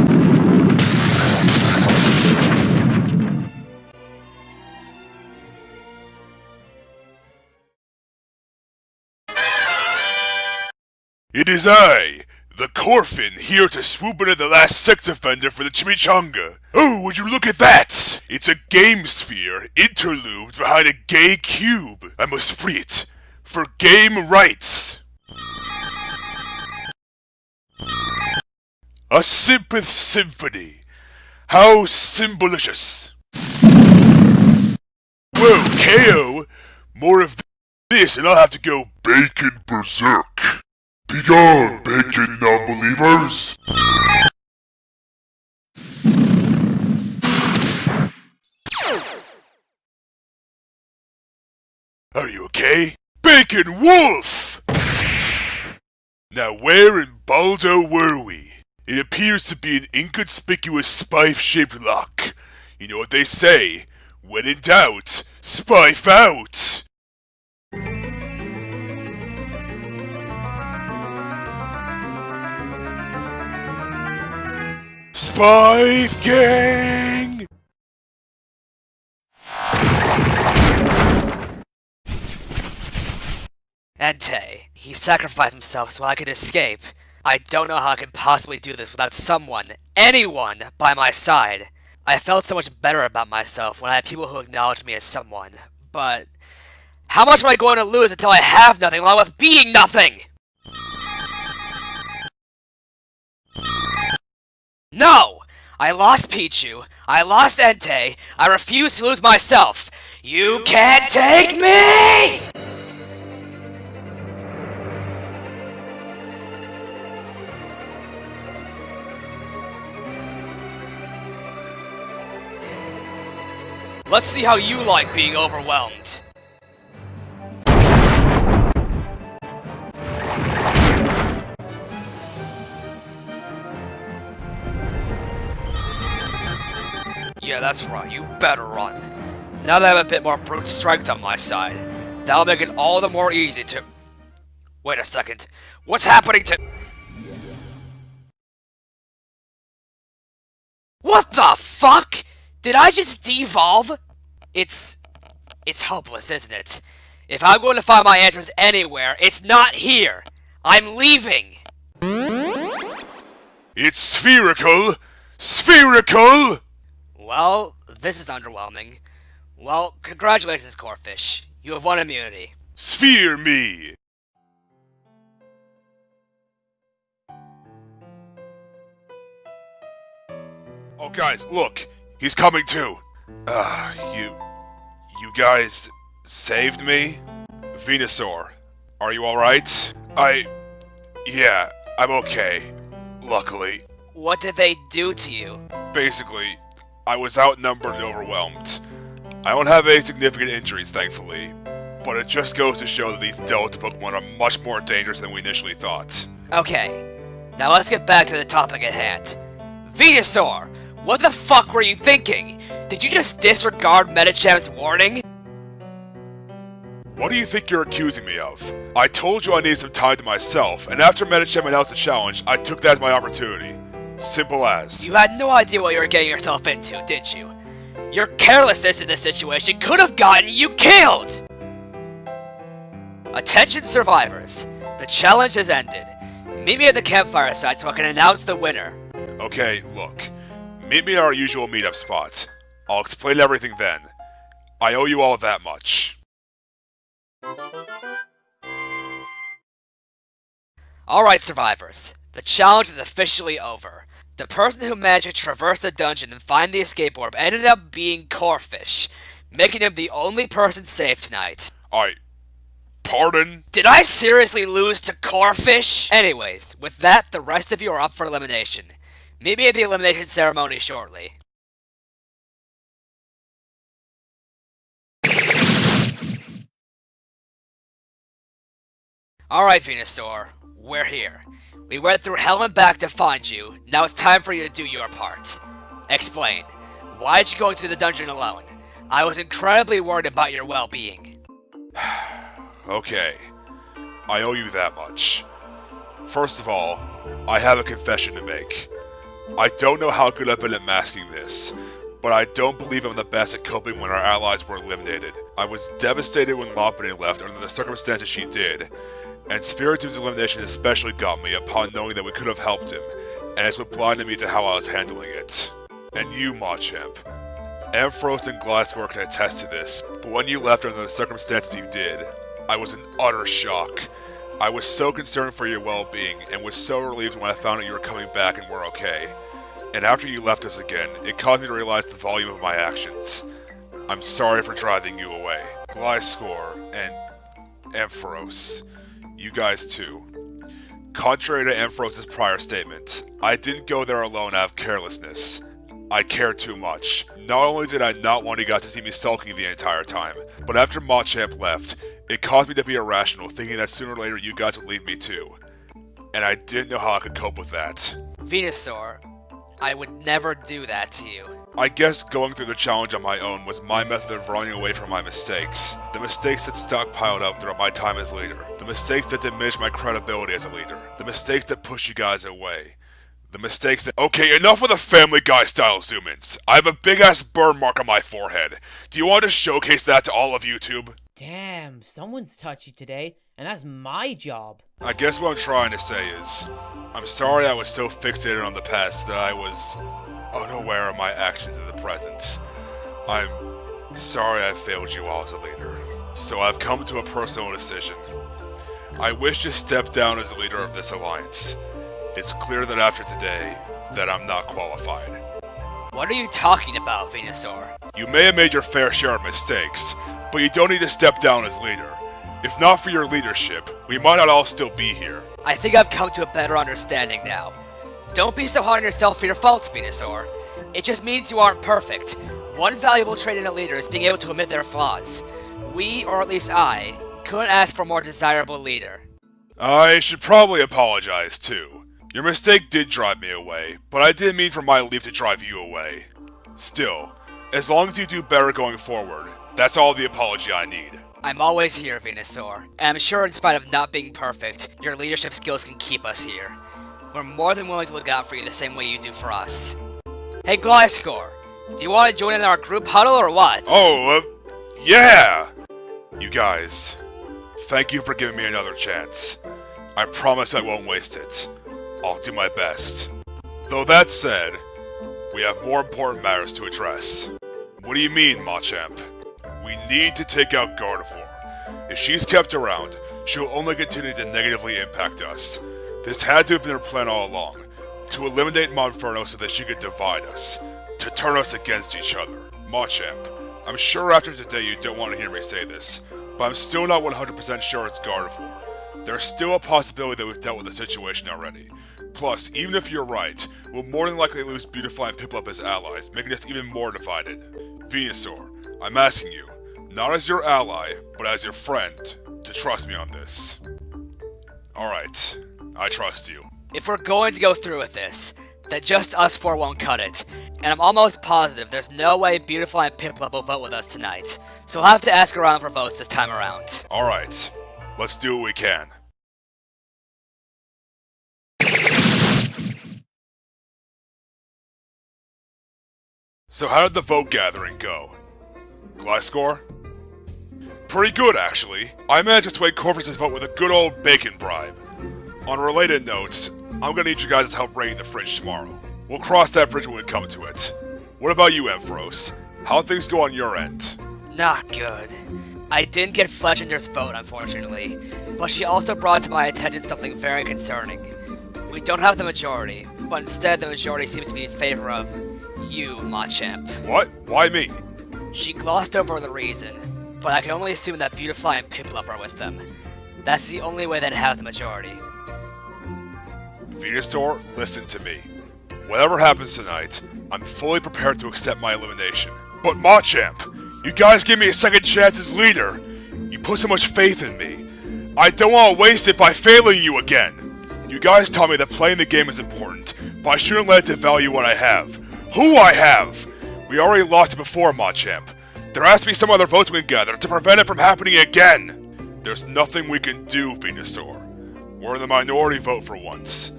It is I, the Corphin, here to swoop in at the last sex offender for the chimichanga. Oh, would you look at that? It's a game sphere interlooped behind a gay cube. I must free it for game rights. A Sympath Symphony. How symbolicious. Whoa, KO. More of this and I'll have to go bacon berserk. Begone, bacon non-believers! Are you okay? Bacon Wolf! Now where in Baldo were we? It appears to be an inconspicuous spife-shaped lock. You know what they say, When in doubt, spife out! Spife Gang! Entei. He sacrificed himself so I could escape. I don't know how I could possibly do this without someone, anyone, by my side. I felt so much better about myself when I had people who acknowledged me as someone. But how much am I going to lose until I have nothing along with being nothing? No! I lost Pichu. I lost Entei. I refuse to lose myself. You can't take me! Let's see how you like being overwhelmed. Yeah, that's right, you better run. Now that I have a bit more brute strength on my side, that'll make it all the more easy to... Wait a second, what's happening to... What the fuck? Did I just devolve? It's hopeless, isn't it? If I'm going to find my answers anywhere, it's not here. I'm leaving. It's spherical! Spherical! Well, this is underwhelming. Well, congratulations, Corfish. You have won immunity. Sphere me! Oh guys, look! He's coming too! You guys saved me? Venusaur, are you alright? Yeah, I'm okay. Luckily. What did they do to you? Basically, I was outnumbered and overwhelmed. I don't have any significant injuries, thankfully, but it just goes to show that these Delta Pokemon are much more dangerous than we initially thought. Okay, now let's get back to the topic at hand. Venusaur, what the fuck were you thinking? Did you just disregard Medicham's warning? What do you think you're accusing me of? I told you I needed some time to myself, and after Medicham announced the challenge, I took that as my opportunity. Simple as. You had no idea what you were getting yourself into, did you? Your carelessness in this situation could have gotten you killed! Attention survivors, the challenge has ended. Meet me at the campfire site so I can announce the winner. Okay, look. Meet me at our usual meetup spot. I'll explain everything then. I owe you all that much. Alright, survivors. The challenge is officially over. The person who managed to traverse the dungeon and find the escape orb ended up being Corfish, making him the only person safe tonight. Pardon? Did I seriously lose to Corfish? Anyways, with that, the rest of you are up for elimination. Meet me at the elimination ceremony shortly. Alright, Venusaur. We're here. We went through hell and back to find you. Now it's time for you to do your part. Explain. Why did you go into the dungeon alone? I was incredibly worried about your well-being. Okay. I owe you that much. First of all, I have a confession to make. I don't know how good I've been at masking this, but I don't believe I'm the best at coping when our allies were eliminated. I was devastated when Lopunny left under the circumstances she did, and Spiritom's elimination especially got me upon knowing that we could have helped him, and it's what blinded me to how I was handling it. And you, Machamp. Ampharos and Gliscor can attest to this, but when you left under the circumstances you did, I was in utter shock. I was so concerned for your well-being, and was so relieved when I found out you were coming back and were okay. And after you left us again, it caused me to realize the volume of my actions. I'm sorry for driving you away. Gliscor and Ampharos. You guys too. Contrary to Ampharos' prior statement, I didn't go there alone out of carelessness. I cared too much. Not only did I not want you guys to see me sulking the entire time, but after Machamp left, it caused me to be irrational, thinking that sooner or later you guys would leave me too. And I didn't know how I could cope with that. Venusaur, I would never do that to you. I guess going through the challenge on my own was my method of running away from my mistakes. The mistakes that stockpiled up throughout my time as leader. The mistakes that diminished my credibility as a leader. The mistakes that push you guys away. The mistakes that— Okay, enough of the Family Guy style zoom-ins. I have a big ass burn mark on my forehead. Do you want to showcase that to all of YouTube? Damn, someone's touchy today, and that's my job. I guess what I'm trying to say is, I'm sorry I was so fixated on the past that I was unaware of my actions in the present. I'm sorry I failed you all as a leader. So I've come to a personal decision. I wish to step down as the leader of this alliance. It's clear that after today, that I'm not qualified. What are you talking about, Venusaur? You may have made your fair share of mistakes, but you don't need to step down as leader. If not for your leadership, we might not all still be here. I think I've come to a better understanding now. Don't be so hard on yourself for your faults, Venusaur. It just means you aren't perfect. One valuable trait in a leader is being able to admit their flaws. We, or at least I, couldn't ask for a more desirable leader. I should probably apologize too. Your mistake did drive me away, but I didn't mean for my leave to drive you away. Still, as long as you do better going forward, that's all the apology I need. I'm always here, Venusaur, and I'm sure in spite of not being perfect, your leadership skills can keep us here. We're more than willing to look out for you the same way you do for us. Hey Gliscor, do you want to join in our group huddle or what? Yeah! You guys, thank you for giving me another chance. I promise I won't waste it. I'll do my best. Though that said, we have more important matters to address. What do you mean, Machamp? We need to take out Gardevoir. If she's kept around, she'll only continue to negatively impact us. This had to have been her plan all along, to eliminate Monferno so that she could divide us, to turn us against each other. Machamp, I'm sure after today you don't want to hear me say this, but I'm still not 100% sure it's Gardevoir. There's still a possibility that we've dealt with the situation already. Plus, even if you're right, we'll more than likely lose Beautifly and Piplup as allies, making us even more divided. Venusaur, I'm asking you, not as your ally, but as your friend, to trust me on this. Alright, I trust you. If we're going to go through with this, then just us four won't cut it. And I'm almost positive there's no way Beautifly and Piplup will vote with us tonight. So we'll have to ask around for votes this time around. Alright, let's do what we can. So how did the vote gathering go? Gliscor? Pretty good, actually. I managed to sway Corvus's vote with a good old bacon bribe. On related notes, I'm gonna need you guys' help raiding the fridge tomorrow. We'll cross that bridge when we come to it. What about you, Ampharos? How'd things go on your end? Not good. I didn't get Fletchender's vote, unfortunately, but she also brought to my attention something very concerning. We don't have the majority, but instead the majority seems to be in favor of you, Machamp. What? Why me? She glossed over the reason, but I can only assume that Beautifly and Piplup are with them. That's the only way they'd have the majority. Venusaur, listen to me. Whatever happens tonight, I'm fully prepared to accept my elimination. But Machamp, you guys gave me a second chance as leader. You put so much faith in me. I don't want to waste it by failing you again. You guys taught me that playing the game is important, but I shouldn't let it devalue what I have. Who I have! We already lost it before, Machamp. There has to be some other votes we can gather to prevent it from happening again. There's nothing we can do, Venusaur. We're in the minority vote for once.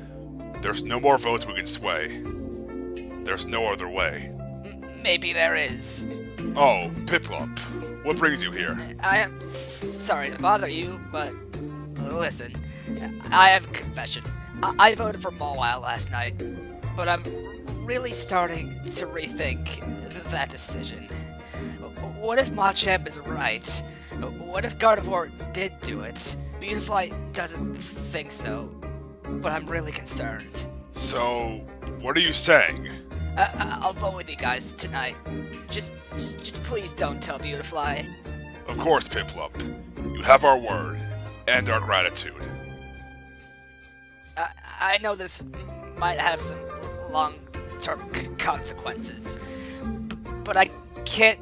There's no more votes we can sway. There's no other way. Maybe there is. Oh, Piplup. What brings you here? I am sorry to bother you, but listen, I have a confession. I voted for Mawile last night, but I'm really starting to rethink that decision. What if Machamp is right? What if Gardevoir did do it? Beautifly doesn't think so, but I'm really concerned. So, what are you saying? I'll vote with you guys tonight. Just please don't tell Beautifly. Of course, Piplup. You have our word, and our gratitude. I know this might have some long-term consequences, but I can't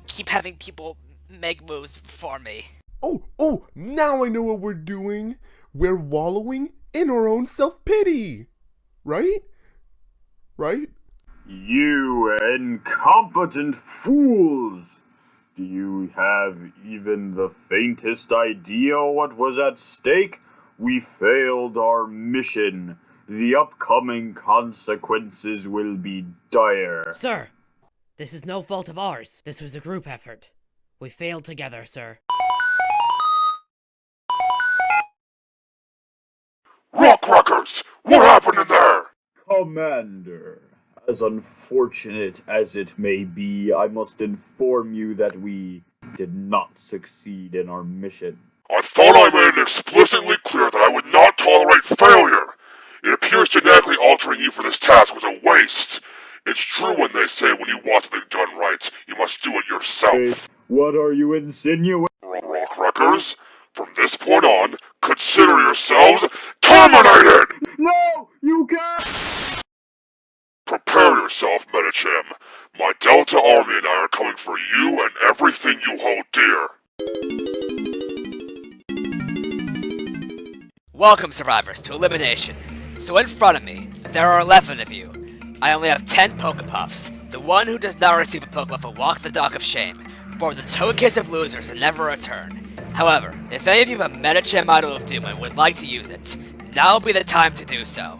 keep having people make moves for me. Oh, now I know what we're doing. We're wallowing in our own self-pity. Right? You incompetent fools! Do you have even the faintest idea what was at stake? We failed our mission. The upcoming consequences will be dire. Sir, this is no fault of ours. This was a group effort. We failed together, sir. Rockruckers! What happened in there? Commander, as unfortunate as it may be, I must inform you that we did not succeed in our mission. I thought I made it explicitly clear that I would not tolerate failure. It appears genetically altering you for this task was a waste. It's true when they say when you want something done right, you must do it yourself. What are you insinuating? Rockruckers, from this point on, consider yourselves terminated! No! You can't! Prepare yourself, Metacham. My Delta Army and I are coming for you and everything you hold dear. Welcome, survivors, to Elimination. So in front of me, there are 11 of you. I only have 10 Pokepuffs. The one who does not receive a Pokepuff will walk the dock of shame, board the toad case of losers, and never return. However, if any of you have a Metacham Idol of Doom and would like to use it, now will be the time to do so.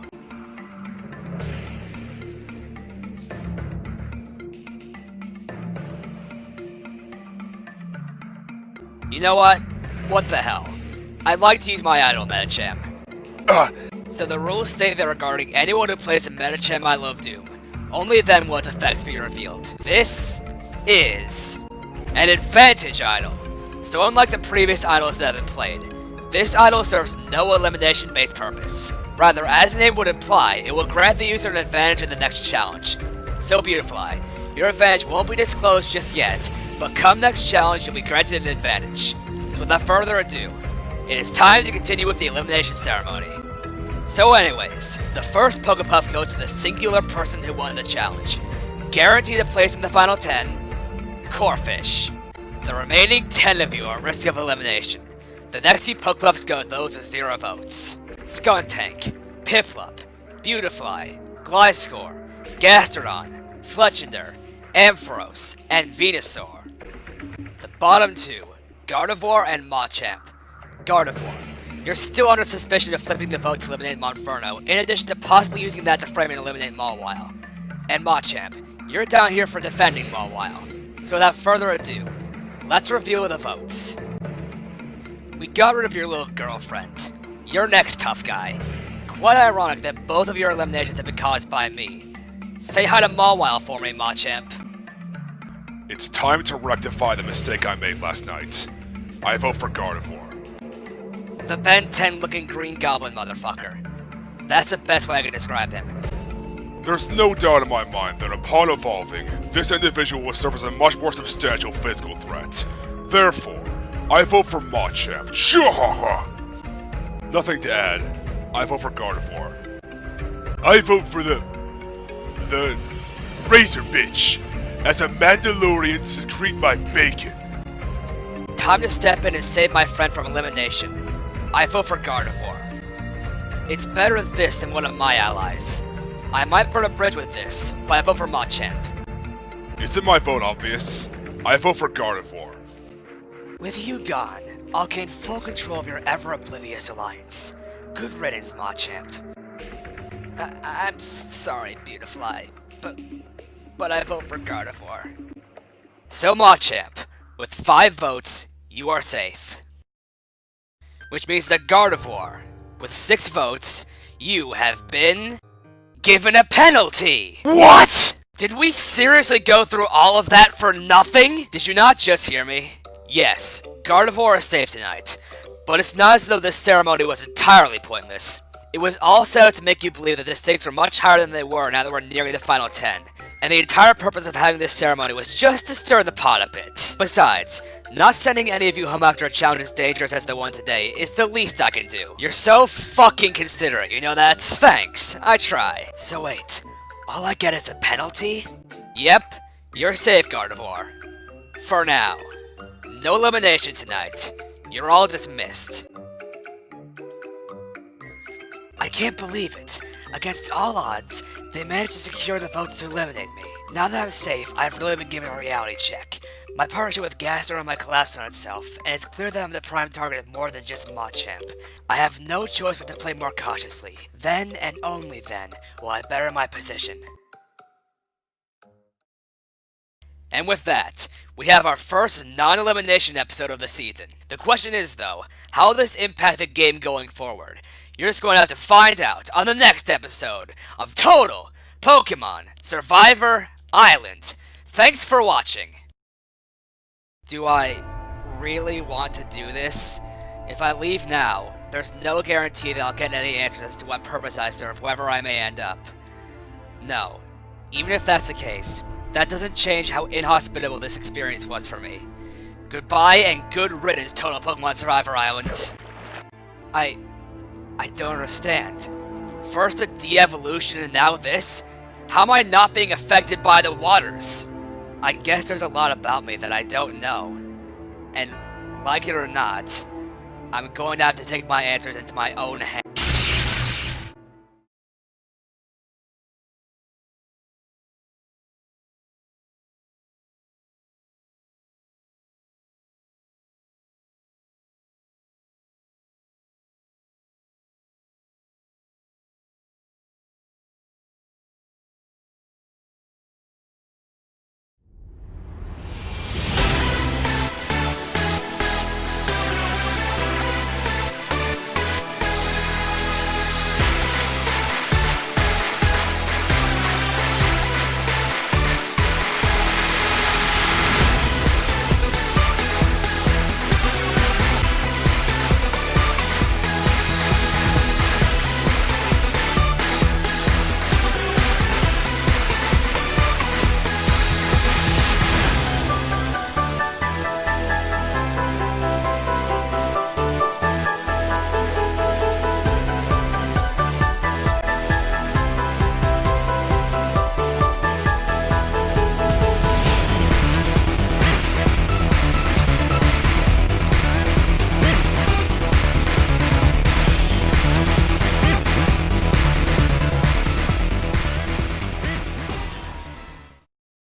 You know what? What the hell? I'd like to use my idol, Metacham. So the rules state that regarding anyone who plays a Metacham Idol of Doom, only then will its effects be revealed. This is an advantage idol. So unlike the previous idols that have been played, this idol serves no elimination-based purpose. Rather, as the name would imply, it will grant the user an advantage in the next challenge. So Beautifly, your advantage won't be disclosed just yet, but come next challenge you'll be granted an advantage. So without further ado, it is time to continue with the elimination ceremony. So anyways, the first Pokepuff goes to the singular person who won the challenge. Guaranteed a place in the final 10, Corfish. The remaining 10 of you are at risk of elimination. The next few Pokepuffs go to those with 0 votes. Skuntank, Piplup, Beautifly, Gliscor, Gastrodon, Fletchinder, Ampharos, and Venusaur. The bottom 2, Gardevoir and Machamp. Gardevoir, you're still under suspicion of flipping the vote to eliminate Monferno, in addition to possibly using that to frame and eliminate Mawile. And Machamp, you're down here for defending Mawile. So without further ado, let's reveal the votes. We got rid of your little girlfriend. You're next, tough guy. Quite ironic that both of your eliminations have been caused by me. Say hi to Mawile for me, Machamp. It's time to rectify the mistake I made last night. I vote for Gardevoir. The Ben 10 looking green goblin motherfucker. That's the best way I can describe him. There's no doubt in my mind that upon evolving, this individual will serve as a much more substantial physical threat. Therefore, I vote for Machamp. Shahaha! Nothing to add. I vote for Gardevoir. I vote for the Razor Bitch, as a Mandalorian to secrete my bacon. Time to step in and save my friend from elimination. I vote for Gardevoir. It's better this than one of my allies. I might burn a bridge with this, but I vote for Machamp. Isn't my vote obvious? I vote for Gardevoir. With you gone, I'll gain full control of your ever-oblivious alliance. Good riddance, Machamp. I'm sorry, Beautifly, but I vote for Gardevoir. So Machamp, with 5 votes, you are safe. Which means that Gardevoir, with 6 votes, you have been given a penalty! What?! Did we seriously go through all of that for nothing? Did you not just hear me? Yes, Gardevoir is safe tonight, but it's not as though this ceremony was entirely pointless. It was all set up to make you believe that the stakes were much higher than they were now that we're nearing the final 10, and the entire purpose of having this ceremony was just to stir the pot a bit. Besides, not sending any of you home after a challenge as dangerous as the one today is the least I can do. You're so fucking considerate, you know that? Thanks, I try. So wait, all I get is a penalty? Yep, you're safe, Gardevoir. For now. No elimination tonight. You're all dismissed. I can't believe it. Against all odds, they managed to secure the votes to eliminate me. Now that I'm safe, I've really been given a reality check. My partnership with Gastrodon might collapse on itself, and it's clear that I'm the prime target of more than just Machamp. I have no choice but to play more cautiously. Then, and only then, will I better my position. And with that, we have our first non-elimination episode of the season. The question is, though, how will this impact the game going forward? You're just going to have to find out on the next episode of Total Pokemon Survivor Island. Thanks for watching. Do I really want to do this? If I leave now, there's no guarantee that I'll get any answers as to what purpose I serve wherever I may end up. No. Even if that's the case, that doesn't change how inhospitable this experience was for me. Goodbye and good riddance, Total Pokemon Survivor Island. I don't understand. First the de-evolution and now this? How am I not being affected by the waters? I guess there's a lot about me that I don't know. And like it or not, I'm going to have to take my answers into my own hands.